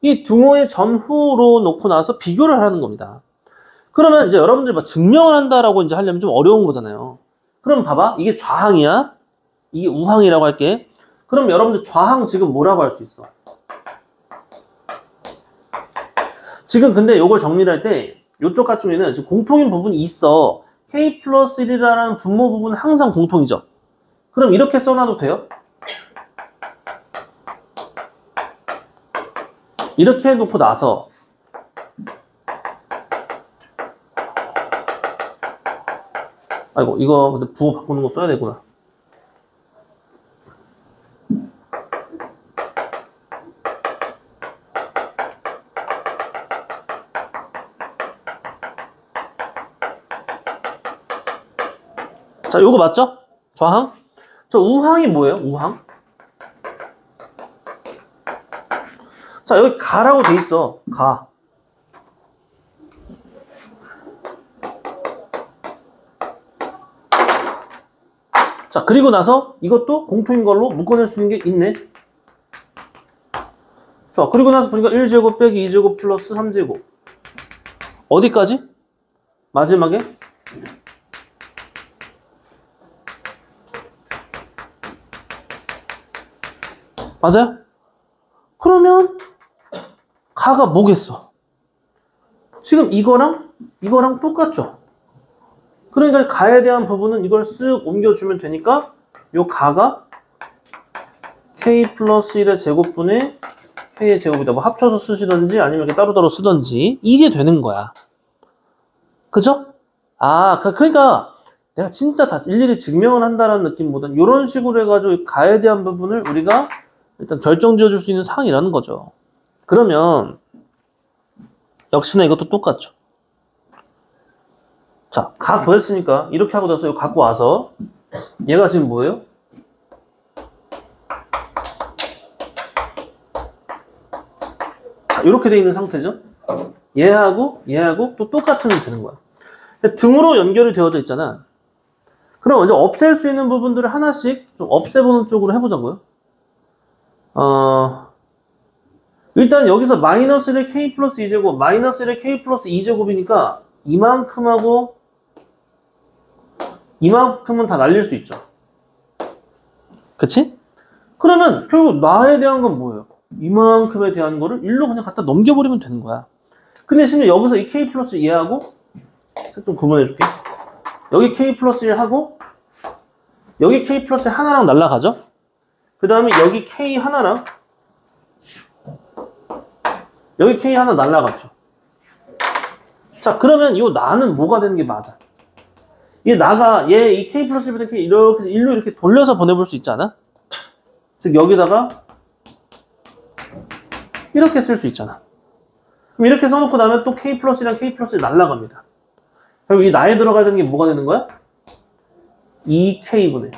이 등호의 전후로 놓고 나서 비교를 하는 겁니다. 그러면 이제 여러분들 막 증명을 한다라고 이제 하려면 좀 어려운 거잖아요. 그럼 봐봐. 이게 좌항이야. 이게 우항이라고 할게. 그럼 여러분들 좌항 지금 뭐라고 할 수 있어? 지금 근데 요걸 정리를 할 때 요쪽 같은 경우에는 지금 공통인 부분이 있어. K 플러스 1이라는 분모 부분은 항상 공통이죠. 그럼 이렇게 써놔도 돼요? 이렇게 해놓고 나서 아이고 이거 근데 부호 바꾸는 거 써야 되구나. 자, 요거 맞죠? 좌항? 저 우항이 뭐예요? 우항? 자, 여기 가라고 돼 있어. 가. 자, 그리고 나서 이것도 공통인 걸로 묶어낼 수 있는 게 있네. 자, 그리고 나서 보니까 1제곱 빼기 2제곱 플러스 3제곱. 어디까지? 마지막에? 맞아요? 그러면 가가 뭐겠어? 지금 이거랑 똑같죠? 그러니까 가에 대한 부분은 이걸 쓱 옮겨주면 되니까 요 가가 k 플러스 1의 제곱분의 k의 제곱이다. 뭐 합쳐서 쓰시던지 아니면 이렇게 따로따로 쓰던지 이게 되는 거야. 그죠? 아, 그러니까 내가 진짜 다 일일이 증명을 한다는 느낌보다는 이런 식으로 해가지고 가에 대한 부분을 우리가 일단 결정 지어줄 수 있는 사항이라는 거죠. 그러면 역시나 이것도 똑같죠. 자, 가 구했으니까 이렇게 하고 나서 이거 갖고 와서 얘가 지금 뭐예요? 자, 이렇게 돼 있는 상태죠. 얘하고 또 똑같으면 되는 거야. 등으로 연결이 되어져 있잖아. 그럼 먼저 없앨 수 있는 부분들을 하나씩 좀 없애보는 쪽으로 해보자고요. 일단 여기서 마이너스 1의 k 플러스 2제곱, 마이너스 1의 k 플러스 2제곱이니까 이만큼하고 이만큼은 다 날릴 수 있죠. 그치? 그러면 결국 나에 대한 건 뭐예요? 이만큼에 대한 거를 1로 그냥 갖다 넘겨버리면 되는 거야. 근데 심지어 여기서 이 k 플러스 얘하고 좀 구분해줄게. 여기 k 플러스 1하고 여기 k 플러스 하나랑 날라가죠? 그 다음에 여기 k 하나랑 여기 k 하나 날라갔죠. 자, 그러면 이 나는 뭐가 되는 게 맞아? 얘 나가 얘 이 k 플러스 1부터 k 이렇게 1로 이렇게 돌려서 보내볼 수 있지 않아? 즉 여기다가 이렇게 쓸 수 있잖아. 그럼 이렇게 써놓고 나면 또 k 플러스랑 k 플러스 날라갑니다. 그럼 이 나에 들어가야 되는 게 뭐가 되는 거야? 2k분의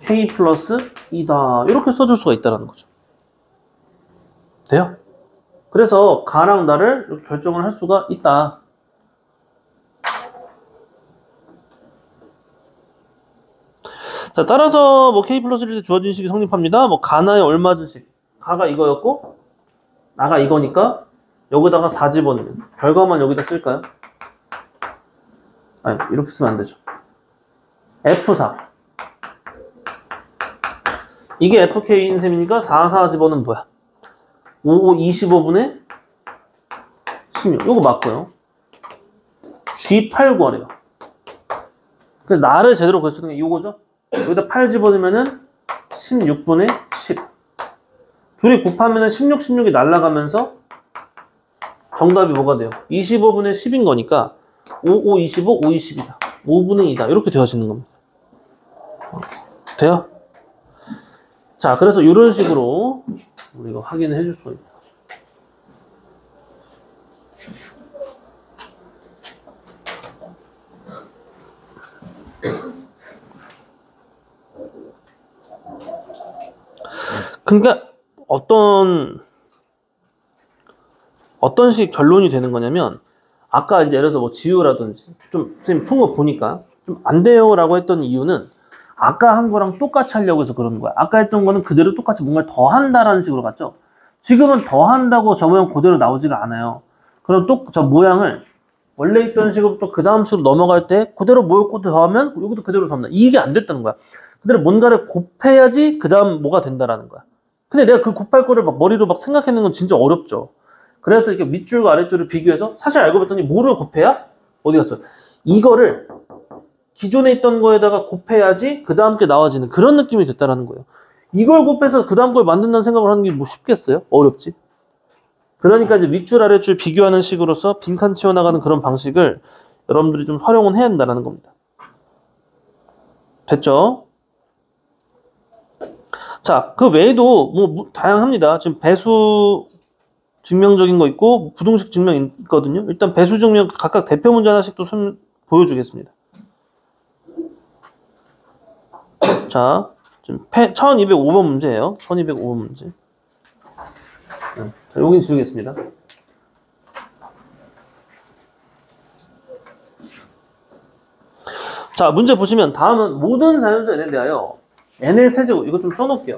k 플러스 2다. 이렇게 써줄 수가 있다는 거죠. 돼요? 그래서 가랑 나를 이렇게 결정을 할 수가 있다. 자, 따라서 뭐 k 플러스 1에 주어진 식이 성립합니다. 뭐 가나에 얼마든 식. 가가 이거였고 나가 이거니까 여기다가 4 집어넣으면 결과만 여기다 쓸까요? 아니, 이렇게 쓰면 안 되죠. F4 이게 FK인 셈이니까 4, 4 집어넣으면 뭐야? 5, 25분의 16 요거 맞고요. G8 구하래요. 그래서 나를 제대로 구할 수 있는 게 이거죠. 여기다 8 집어넣으면은 16분의 10 둘이 곱하면은 16, 16이 날아가면서 정답이 뭐가 돼요? 25분의 10인 거니까 5, 5, 25, 5, 20이다. 5분의 2다. 이렇게 되어지는 겁니다. 돼요? 자, 그래서 이런 식으로 우리가 확인을 해줄 수가 있다. 그러니까 어떤 식의 결론이 되는 거냐면 아까 이제 예를 들어서 뭐 지우라든지 좀 선생님 푼 거 보니까 좀 안 돼요 라고 했던 이유는 아까 한 거랑 똑같이 하려고 해서 그러는 거야. 아까 했던 거는 그대로 똑같이 뭔가를 더 한다라는 식으로 갔죠. 지금은 더한다고 저 모양 그대로 나오지가 않아요. 그럼 또 저 모양을 원래 있던 식으로부터 그 다음 식으로 넘어갈 때 그대로 모을 것도 더하면 여기도 그대로 더합니다. 이게 안 됐다는 거야. 그대로 뭔가를 곱해야지 그 다음 뭐가 된다라는 거야. 근데 내가 그 곱할 거를 막 머리로 막 생각해내는 건 진짜 어렵죠. 그래서 이렇게 밑줄과 아랫줄을 비교해서 사실 알고 봤더니 뭐를 곱해야? 어디 갔어? 이거를 기존에 있던 거에다가 곱해야지 그 다음 게 나와지는 그런 느낌이 됐다라는 거예요. 이걸 곱해서 그 다음 걸 만든다는 생각을 하는 게 뭐 쉽겠어요? 어렵지. 그러니까 이제 밑줄 아랫줄 비교하는 식으로서 빈칸 채워나가는 그런 방식을 여러분들이 좀 활용은 해야 한다는 겁니다. 됐죠? 자, 그 외에도 뭐 다양합니다. 지금 배수 증명적인 거 있고 부등식 증명 있거든요. 일단 배수 증명 각각 대표 문제 하나씩 또 보여주겠습니다. 자, 지금 1205번 문제예요. 1205번 문제. 자, 여긴 지우겠습니다. 자, 문제 보시면 다음은 모든 자연수 n에 대하여 n의 세제곱, 이거 좀 써놓을게요.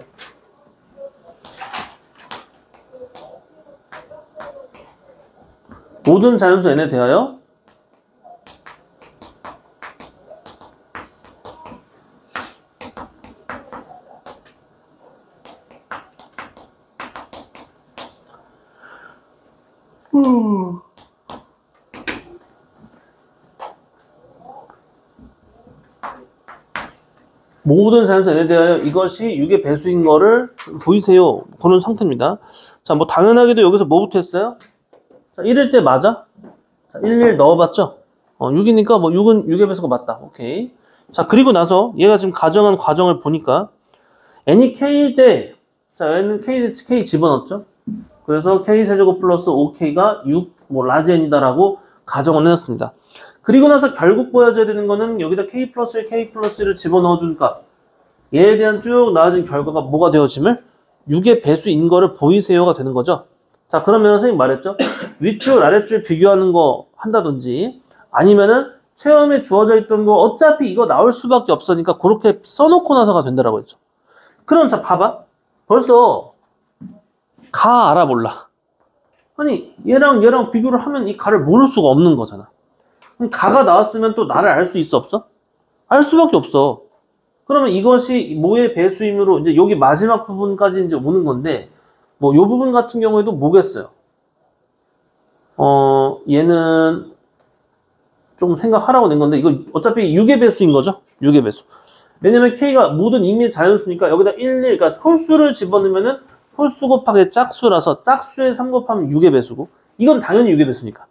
모든 자연수 n에 대하여 모든 자연수 n에 대하여 이것이 6의 배수인 거를 보이세요. 그런 상태입니다. 자, 뭐 당연하게도 여기서 뭐부터 했어요? 자, 1일 때 맞아? 자, 1 넣어봤죠? 6이니까 뭐 6은 6의 배수가 맞다. 오케이. 자, 그리고 나서 얘가 지금 가정한 과정을 보니까 n이 k일 때, 자, n은 k 집어넣었죠? 그래서 k세제곱 플러스 5k가 6, 뭐 라지 n이다라고 가정을 해놨습니다. 그리고 나서 결국 보여줘야 되는 거는 여기다 k 플러스 1, k 플러스 1을 집어넣어주니까 얘에 대한 쭉 나아진 결과가 뭐가 되어짐을 6의 배수인 거를 보이세요가 되는 거죠. 자, 그러면 선생님 말했죠. 윗줄 아랫줄 비교하는 거 한다든지 아니면은 체험에 주어져 있던 거 어차피 이거 나올 수밖에 없으니까 그렇게 써놓고 나서가 된다라고 했죠. 그럼 자, 봐봐. 벌써 가 알아 몰라. 아니 얘랑 비교를 하면 이 가를 모를 수가 없는 거잖아. 그럼 가가 나왔으면 또 나를 알 수 있어 없어? 알 수밖에 없어. 그러면 이것이 뭐의 배수임으로 이제 여기 마지막 부분까지 이제 오는 건데 뭐 요 부분 같은 경우에도 뭐겠어요? 얘는 좀 생각하라고 낸 건데 이거 어차피 6의 배수인 거죠? 6의 배수. 왜냐면 k가 모든 임의의 자연수니까 여기다 1, 1, 그러니까 홀수를 집어넣으면은 홀수 곱하기 짝수라서 짝수에 3 곱하면 6의 배수고 이건 당연히 6의 배수니까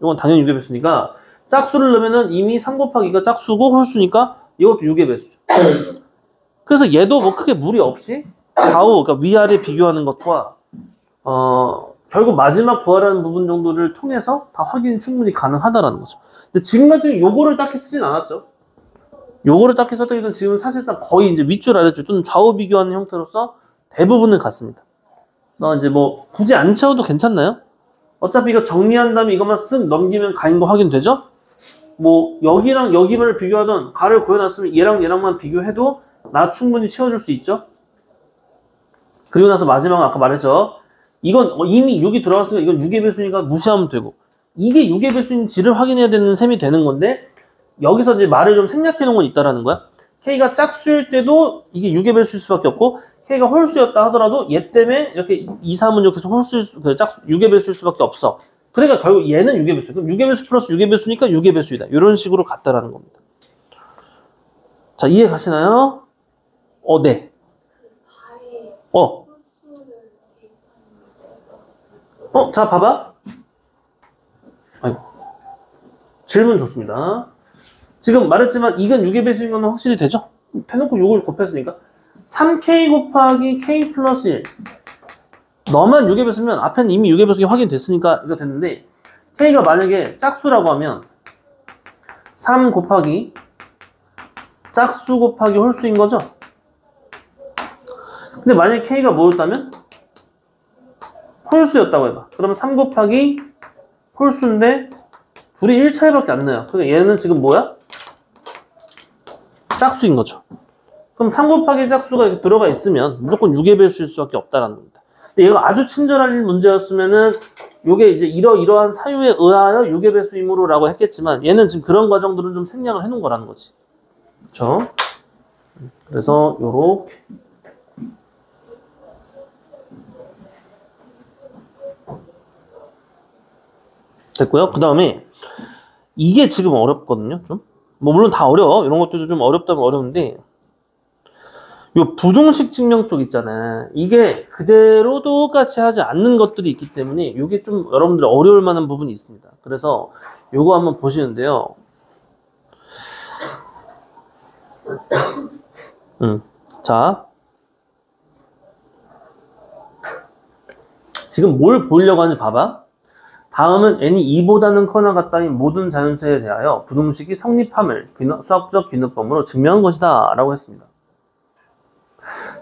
이건 당연히 6의 배수니까 짝수를 넣으면은 이미 3 곱하기 2가 짝수고 홀수니까 이것도 6의 배수죠. 그래서 얘도 뭐 크게 무리 없이 좌우, 그러니까 위아래 비교하는 것과 결국 마지막 부활하는 부분 정도를 통해서 다 확인이 충분히 가능하다라는 거죠. 근데 지금 같은 경우 요거를 딱히 쓰진 않았죠. 요거를 딱히 썼다기보다는 지금 사실상 거의 이제 윗줄 아랫줄 또는 좌우 비교하는 형태로서 대부분은 같습니다. 이제 뭐 굳이 안 채워도 괜찮나요? 어차피 이거 정리한 다음에 이것만 쓱 넘기면 가인 거 확인되죠? 뭐 여기랑 여기를 비교하던 가를 구해놨으면 얘랑만 비교해도 나 충분히 채워줄 수 있죠? 그리고 나서 마지막은 아까 말했죠? 이건 이미 6이 들어갔으니까 이건 6의 배수니까 무시하면 되고 이게 6의 배수인지를 확인해야 되는 셈이 되는 건데 여기서 이제 말을 좀 생략해 놓은 건 있다라는 거야. K가 짝수일 때도 이게 6의 배수일 수밖에 없고 K가 홀수였다 하더라도 얘 때문에 이렇게 2, 3은 이렇게 해서 짝수 6의 배수일 수밖에 없어. 그러니까 결국 얘는 6의 배수. 그럼 6의 배수 플러스 6의 배수니까 6의 배수이다. 이런 식으로 갔다라는 겁니다. 자, 이해 가시나요? 네. 자, 봐봐. 아이고. 질문 좋습니다. 지금 말했지만 이건 6의 배수인 건 확실히 되죠? 대놓고 6을 곱했으니까. 3K 곱하기 K 플러스 1. 너만 6의 배수면 앞에는 이미 6의 배수가 확인됐으니까 이거 됐는데 K가 만약에 짝수라고 하면 3 곱하기 짝수 곱하기 홀수인 거죠? 근데 만약에 K가 뭐였다면? 홀수였다고 해봐. 그러면 3 곱하기 홀수인데 둘이 1 차이밖에 안 나요. 그러니까 얘는 지금 뭐야? 짝수인 거죠. 그럼 3 곱하기 짝수가 이렇게 들어가 있으면 무조건 6의 배수일 수밖에 없다라는 겁니다. 근데 얘가 아주 친절한 문제였으면은 요게 이제 이러이러한 사유에 의하여 유괴배수이므로라고 했겠지만 얘는 지금 그런 과정들은 좀 생략을 해놓은 거라는 거지. 그렇죠? 그래서 요렇게 됐고요. 그 다음에 이게 지금 어렵거든요. 좀. 뭐 물론 다 어려워. 이런 것들도 좀 어렵다면 어려운데 요 부등식 증명 쪽 있잖아. 이게 그대로 똑같이 하지 않는 것들이 있기 때문에 이게 좀 여러분들 어려울 만한 부분이 있습니다. 그래서 요거 한번 보시는데요. 자, 지금 뭘 보려고 하는지 봐봐. 다음은 n이 2보다는 커나 같다인 모든 자연수에 대하여 부등식이 성립함을 수학적 기능법으로 증명한 것이다 라고 했습니다.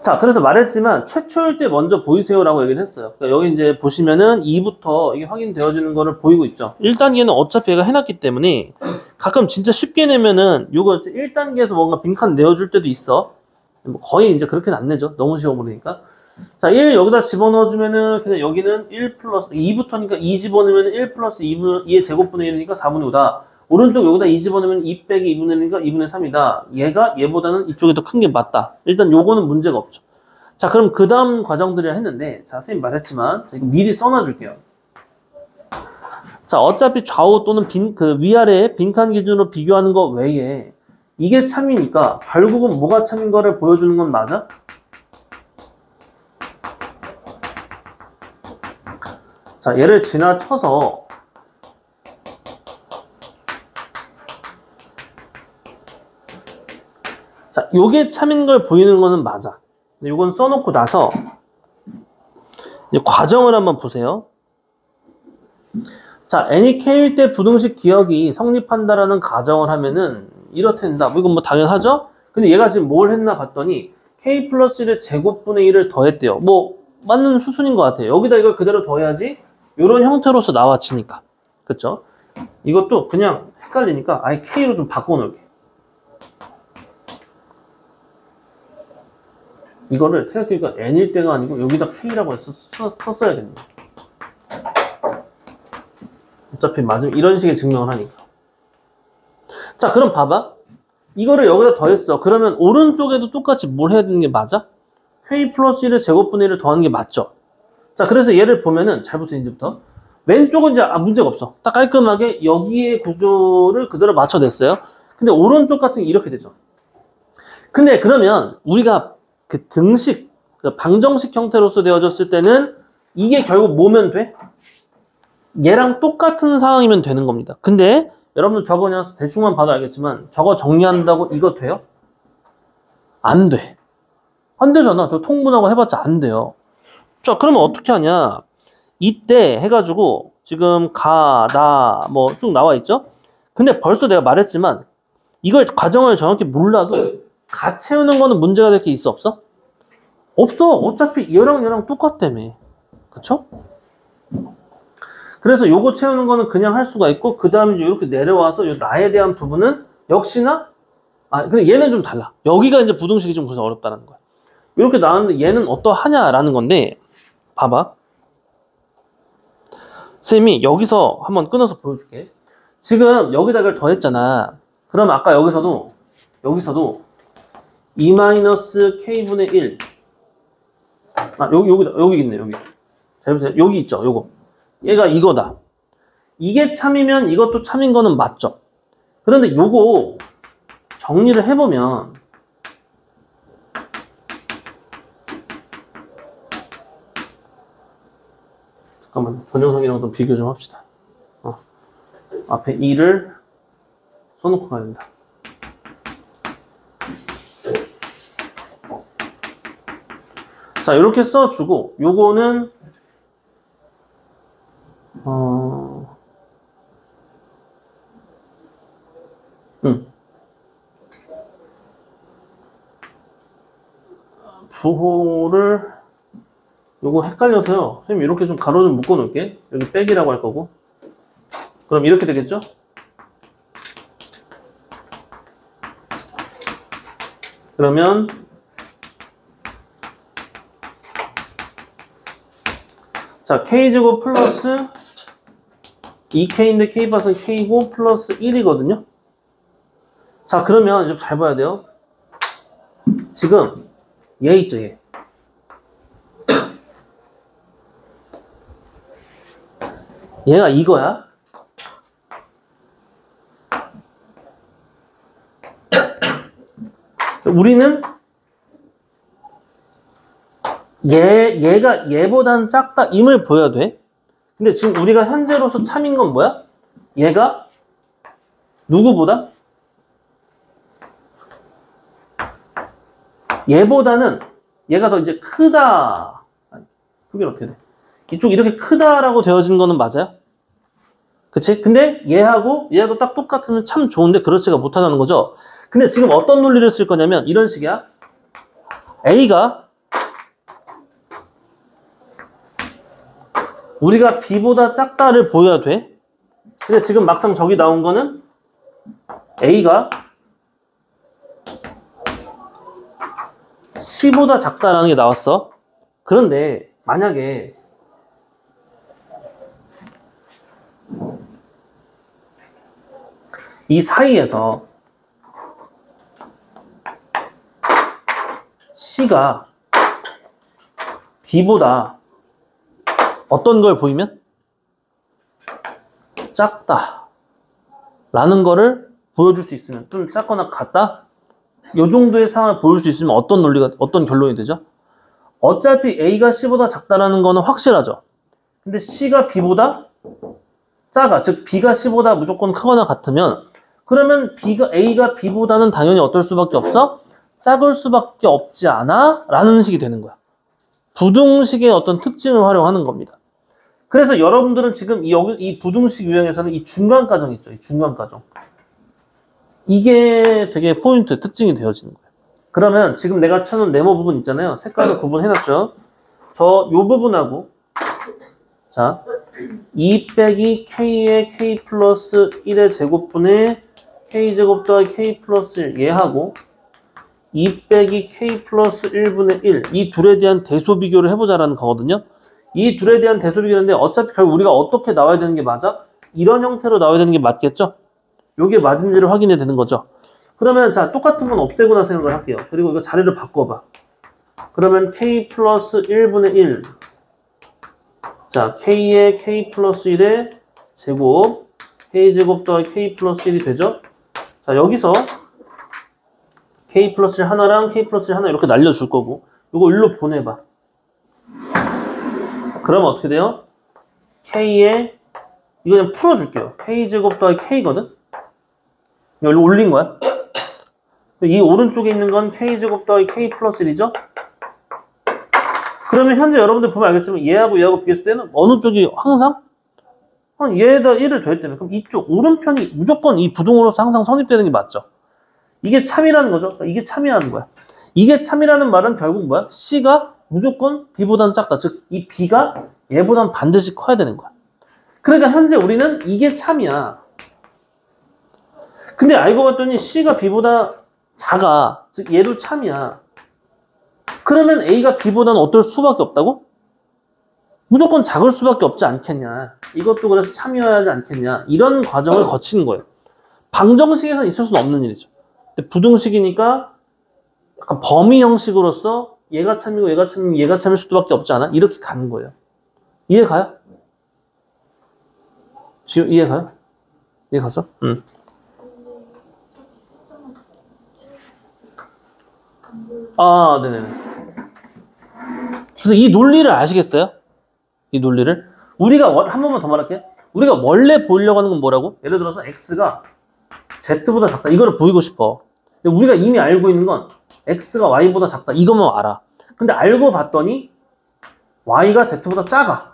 자, 그래서 말했지만 최초일 때 먼저 보이세요 라고 얘기를 했어요. 그러니까 여기 이제 보시면은 2부터 이게 확인되어지는 거를 보이고 있죠. 1단계는 어차피 얘가 해놨기 때문에 가끔 진짜 쉽게 내면은 요거 1단계에서 뭔가 빈칸 내어줄 때도 있어. 뭐 거의 이제 그렇게는 안 내죠. 너무 쉬워 보이니까. 자, 1 여기다 집어넣어주면은 그냥 여기는 1 플러스 2부터니까 2 집어넣으면 1 플러스 2의 제곱분의 1이니까 4분의 5다. 오른쪽 여기다 2 집어넣으면 2 빼기 2분의 1이니까 2분의 3이다. 얘가 얘보다는 이쪽이 더 큰 게 맞다. 일단 요거는 문제가 없죠. 자, 그럼 그 다음 과정들이라 했는데, 자, 선생님 말했지만, 이거 미리 써놔줄게요. 자, 어차피 좌우 또는 위아래 빈칸 기준으로 비교하는 거 외에, 이게 참이니까, 결국은 뭐가 참인 거를 보여주는 건 맞아? 자, 얘를 지나쳐서, 자, 요게 참인 걸 보이는 거는 맞아. 요건 써놓고 나서 이제 과정을 한번 보세요. 자, n이 k일 때 부등식 기억이 성립한다라는 가정을 하면은 이렇게 된다. 뭐 이건 뭐 당연하죠? 근데 얘가 지금 뭘 했나 봤더니 k 플러스 1의 제곱분의 1을 더했대요. 뭐 맞는 수순인 것 같아요. 여기다 이걸 그대로 더해야지 요런 형태로서 나와지니까. 그쵸? 이것도 그냥 헷갈리니까 아예 k로 좀 바꿔놓을게. 이거를 생각해보니까 n일 때가 아니고 여기다 k라고 썼어야 됩니다. 어차피 맞으면 이런 식의 증명을 하니까. 자, 그럼 봐봐. 이거를 여기다 더했어. 그러면 오른쪽에도 똑같이 뭘 해야 되는 게 맞아? k 플러스 1의 제곱분의 1을 더하는 게 맞죠? 자, 그래서 얘를 보면은 잘 보세요. 이제부터 왼쪽은 이제 문제가 없어. 딱 깔끔하게 여기의 구조를 그대로 맞춰냈어요. 근데 오른쪽 같은 게 이렇게 되죠. 근데 그러면 우리가 그 등식, 그 방정식 형태로서 되어졌을 때는 이게 결국 뭐면 돼? 얘랑 똑같은 상황이면 되는 겁니다. 근데 여러분들 저거 그냥 대충만 봐도 알겠지만 저거 정리한다고 이거 돼요? 안 돼. 안 되잖아. 저 통분하고 해봤자 안 돼요. 자, 그러면 어떻게 하냐? 이때 해가지고 지금 가, 나, 뭐 쭉 나와 있죠? 근데 벌써 내가 말했지만 이걸 과정을 정확히 몰라도 가 채우는 거는 문제가 될 게 있어 없어? 없어. 어차피 얘랑 똑같다며. 그쵸? 그래서 요거 채우는 거는 그냥 할 수가 있고 그 다음에 이렇게 내려와서 요 나에 대한 부분은 역시나 근데 얘는 좀 달라. 여기가 이제 부등식이 좀 그래서 어렵다는 거야. 이렇게 나왔는데 얘는 어떠하냐라는 건데 봐봐. 쌤이 여기서 한번 끊어서 보여줄게. 지금 여기다 이걸 더했잖아. 그럼 아까 여기서도 2-k분의 1 여기 있네. 여기 잘 보세요. 여기 있죠. 요거 얘가 이거다. 이게 참이면 이것도 참인 거는 맞죠. 그런데 요거 정리를 해보면 잠깐만 전형성이랑 좀 비교 좀 합시다. 앞에 2를 써놓고 가야 된다. 자, 이렇게 써주고 요거는 부호를 요거 헷갈려서요. 선생님 이렇게 좀 가로 좀 묶어 놓을게. 여기 빼기라고 할 거고. 그럼 이렇게 되겠죠? 그러면 자, K제곱 플러스 2K인데 K밭은 K고 플러스 1이거든요. 자, 그러면 이제 잘 봐야 돼요. 지금 얘 있죠, 얘. 얘가 이거야. 우리는 얘가 얘보다는 작다 임을 보여야 돼. 근데 지금 우리가 현재로서 참인 건 뭐야? 얘가 누구보다? 얘보다는 얘가 더 이제 크다. 그게 어떻게 돼? 이쪽 이렇게 크다라고 되어진 거는 맞아요? 그치? 근데 얘하고 딱 똑같으면 참 좋은데 그렇지가 못하다는 거죠. 근데 지금 어떤 논리를 쓸 거냐면 이런 식이야. A가 우리가 B보다 작다를 보여야 돼. 근데 지금 막상 저기 나온 거는 A가 C보다 작다라는 게 나왔어. 그런데 만약에 이 사이에서 C가 B보다 어떤 걸 보이면 작다 라는 거를 보여줄 수 있으면, 좀 작거나 같다 요 정도의 상황을 보일 수 있으면 어떤 논리가, 어떤 결론이 되죠? 어차피 A가 C보다 작다라는 거는 확실하죠. 근데 C가 B보다 작아, 즉 B가 C보다 무조건 크거나 같으면, 그러면 A가 B보다는 당연히 어떨 수밖에 없어? 작을 수밖에 없지 않아? 라는 식이 되는 거야. 부등식의 어떤 특징을 활용하는 겁니다. 그래서 여러분들은 지금 이 부등식 유형에서는 이 중간가정 있죠. 이 중간가정. 이게 되게 포인트, 특징이 되어지는 거예요. 그러면 지금 내가 쳐놓은 네모 부분 있잖아요. 색깔로 구분해놨죠. 요 부분하고, 자, 2 빼기 K의 K 플러스 1의 제곱분의 K제곱 더하기 K 플러스 1, 얘하고 2 빼기 K 플러스 1분의 1, 이 둘에 대한 대소 비교를 해보자라는 거거든요. 이 둘에 대한 대소 비교인데 어차피 결국 우리가 어떻게 나와야 되는 게 맞아? 이런 형태로 나와야 되는 게 맞겠죠? 요게 맞은지를 확인해야 되는 거죠. 그러면 자, 똑같은 건 없애거나 생각을 할게요. 그리고 이거 자리를 바꿔봐. 그러면 K 플러스 1분의 1. 자, K의 K 플러스 1의 제곱, K제곱 더하기 K 플러스 1이 되죠? 자, 여기서 K 플러스 1 하나랑 K 플러스 1 하나 이렇게 날려줄 거고, 요거 일로 보내봐. 그러면 어떻게 돼요? K에, 이거 그냥 풀어줄게요. K제곱 더하기 K거든? 여기로 올린 거야. 이 오른쪽에 있는 건 K제곱 더하기 K 플러스 1이죠? 그러면 현재 여러분들 보면 알겠지만 얘하고 비교했을 때는 어느 쪽이 항상? 얘에다 1을 더했다면 그럼 이쪽 오른편이 무조건 이 부등호로서 항상 성립되는 게 맞죠? 이게 참이라는 거죠. 이게 참이라는 거야. 이게 참이라는 말은 결국 뭐야? C가 무조건 B보다는 작다. 즉, 이 B가 얘보다는 반드시 커야 되는 거야. 그러니까 현재 우리는 이게 참이야. 근데 알고 봤더니 C가 B보다 작아. 즉, 얘도 참이야. 그러면 A가 B보다는 어떨 수밖에 없다고? 무조건 작을 수밖에 없지 않겠냐. 이것도 그래서 참이어야 하지 않겠냐. 이런 과정을 거치는 거예요. 방정식에서는 있을 수는 없는 일이죠. 근데 부등식이니까 약간 범위 형식으로서 얘가 참이고 얘가 참이고 얘가 참일 수밖에 없지 않아? 이렇게 가는 거예요. 이해 가요? 이해 가요? 이해 갔어? 응. 아, 네네네. 그래서 이 논리를 아시겠어요? 이 논리를? 우리가, 한 번만 더 말할게. 우리가 원래 보이려고 하는 건 뭐라고? 예를 들어서 X가 Z보다 작다. 이거를 보이고 싶어. 근데 우리가 이미 알고 있는 건 X가 Y보다 작다. 이것만 알아. 근데 알고 봤더니 Y가 Z보다 작아.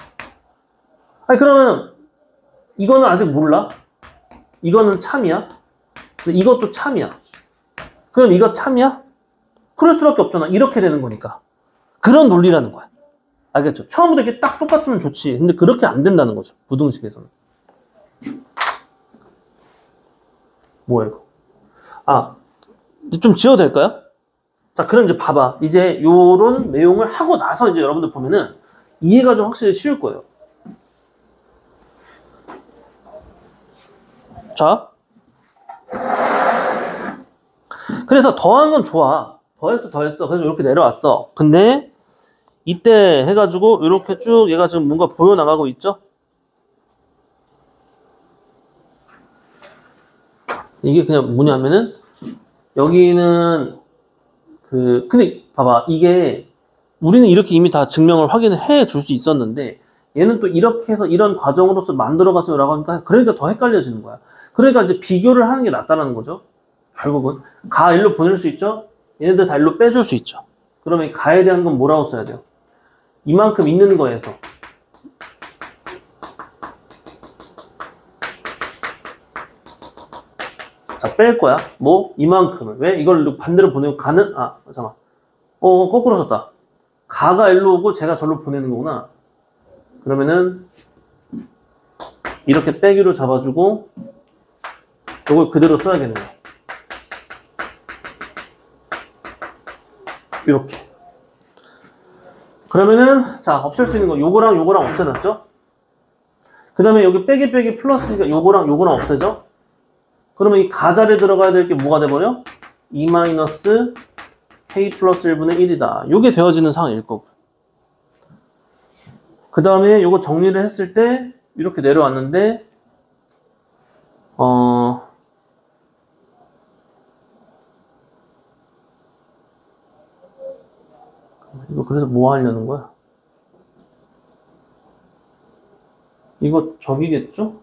아니, 그러면 이거는 아직 몰라? 이거는 참이야? 근데 이것도 참이야. 그럼 이거 참이야? 그럴 수밖에 없잖아. 이렇게 되는 거니까. 그런 논리라는 거야. 알겠죠? 처음부터 이렇게 딱 똑같으면 좋지. 근데 그렇게 안 된다는 거죠. 부등식에서는. 뭐야, 이거? 아, 이제 좀 지워도 될까요? 자, 그럼 이제 봐봐. 이제 요런 내용을 하고 나서 이제 여러분들 보면은 이해가 좀 확실히 쉬울 거예요. 자, 그래서 더한 건 좋아. 더했어. 그래서 이렇게 내려왔어. 근데 이때 해가지고 이렇게 쭉 얘가 지금 뭔가 보여나가고 있죠? 이게 그냥 뭐냐면은 여기는 근데 봐봐. 이게 우리는 이렇게 이미 다 증명을 확인을 해 줄 수 있었는데 얘는 또 이렇게 해서 이런 과정으로서 만들어갔어요라고 하니까 그러니까 더 헷갈려지는 거야. 그러니까 이제 비교를 하는 게 낫다는 거죠. 결국은 가 일로 보낼 수 있죠. 얘네들 다 일로 빼줄 수 있죠. 그러면 이 가에 대한 건 뭐라고 써야 돼요? 이만큼 있는 거에서 자, 뺄 거야. 뭐? 이만큼을. 왜? 이걸 반대로 보내고 가는 잠깐만. 거꾸로 썼다. 가가 일로 오고 제가 절로 보내는 거구나. 그러면은 이렇게 빼기로 잡아주고 이걸 그대로 써야겠네요. 이렇게. 그러면은 자, 없앨 수 있는 거 요거랑 요거랑 없애놨죠? 그 다음에 여기 빼기 플러스니까 요거랑 요거랑 없애죠? 그러면 이 가자리에 들어가야 될 게 뭐가 돼버려? 2-k 플러스 1분의 1이다. 요게 되어지는 상황일 거고. 그 다음에 요거 정리를 했을 때 이렇게 내려왔는데 이거 그래서 뭐 하려는 거야? 이거 저기겠죠?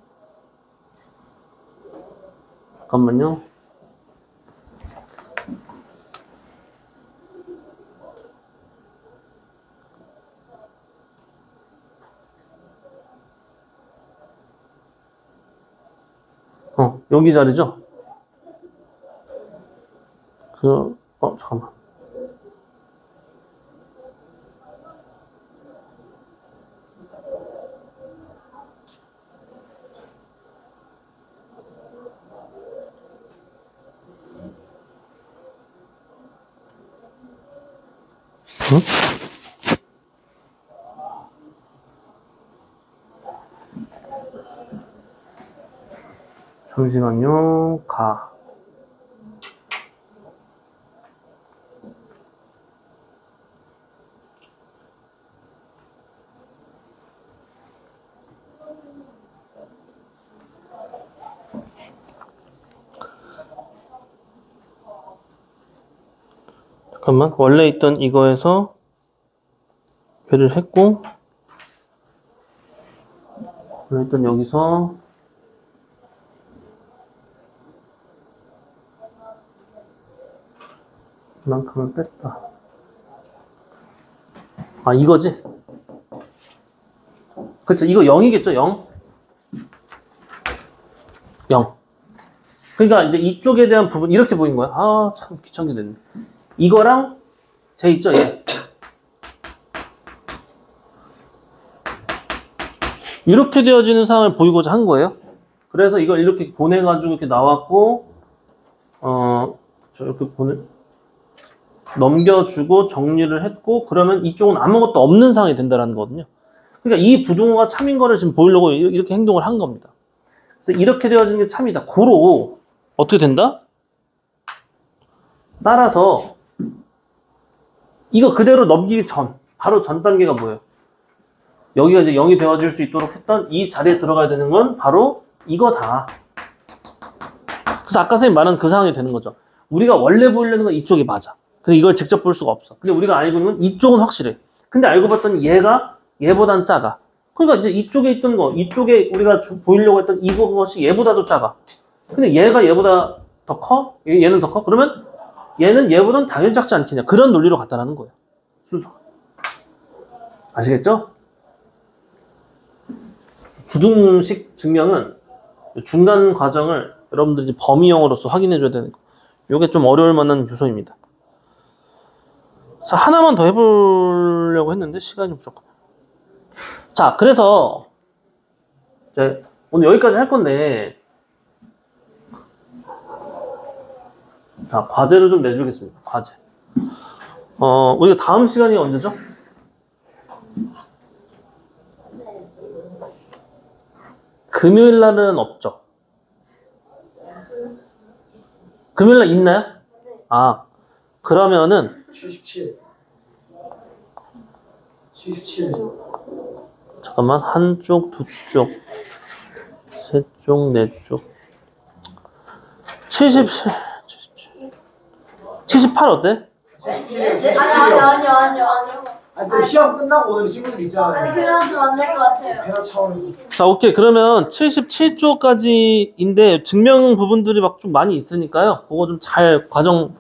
잠깐만요. 여기 자리죠? 잠깐만. 응? 잠시만요. 잠깐만. 원래 있던 이거에서 배를 했고 원래 있던 여기서 이만큼을 뺐다. 이거지? 그쵸, 이거 0이겠죠, 0? 0. 그러니까 이제 이쪽에 대한 부분, 이렇게 보인 거야. 참 귀찮게 됐네. 이거랑 쟤 있죠, 얘. 이렇게 되어지는 상황을 보이고자 한 거예요. 그래서 이걸 이렇게 보내가지고 이렇게 나왔고, 이렇게 넘겨주고 정리를 했고, 그러면 이쪽은 아무것도 없는 상황이 된다는 거거든요. 그러니까 이 부등호가 참인 거를 지금 보이려고 이렇게 행동을 한 겁니다. 그래서 이렇게 되어지는 게 참이다. 고로 어떻게 된다? 따라서 이거 그대로 넘기기 전, 바로 전 단계가 뭐예요? 여기가 이제 0이 되어질 수 있도록 했던 이 자리에 들어가야 되는 건 바로 이거다. 그래서 아까 선생님 말한 그 상황이 되는 거죠. 우리가 원래 보려는 건 이쪽이 맞아. 근데 이걸 직접 볼 수가 없어. 근데 우리가 알고 있는 건 이쪽은 확실해. 근데 알고 봤더니 얘가 얘보단 작아. 그러니까 이제 이쪽에 있던 거, 이쪽에 우리가 보이려고 했던 이것이 얘보다도 작아. 근데 얘가 얘보다 더 커? 얘는 더 커? 그러면 얘는 얘보단 당연히 작지 않겠냐. 그런 논리로 갖다라는 거예요. 순서. 아시겠죠? 부등식 증명은 중간 과정을 여러분들이 범위형으로서 확인해줘야 되는 거. 이게 좀 어려울 만한 요소입니다. 자, 하나만 더 해보려고 했는데 시간이 부족하네. 자, 그래서 이제 오늘 여기까지 할 건데, 자, 과제를 좀 내주겠습니다. 과제. 우리가 다음 시간이 언제죠? 금요일 날은 없죠. 금요일 날 있나요? 아, 그러면은 77. 77. 잠깐만, 한쪽, 두 쪽, 세 쪽, 네 쪽. 78 어때? 77. 아니요. 아니, 또 시험 끝나고 오늘 친구들 있잖아요. 아니, 그건 좀 안 될 것 같아요. 회사 차원이. 자, 오케이. 그러면 77쪽까지인데 증명 부분들이 막 좀 많이 있으니까요. 그거 좀 잘 과정,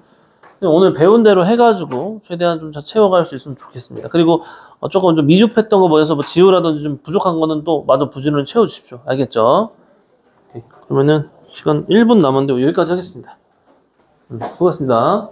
오늘 배운 대로 해가지고 최대한 좀 잘 채워갈 수 있으면 좋겠습니다. 그리고 조금 좀 미흡했던 거 뭐여서 뭐 지우라든지 좀 부족한 거는 또 마저 부지런히 채워주십시오. 알겠죠? 오케이. 그러면은 시간 1분 남았는데 여기까지 하겠습니다. 수고하셨습니다.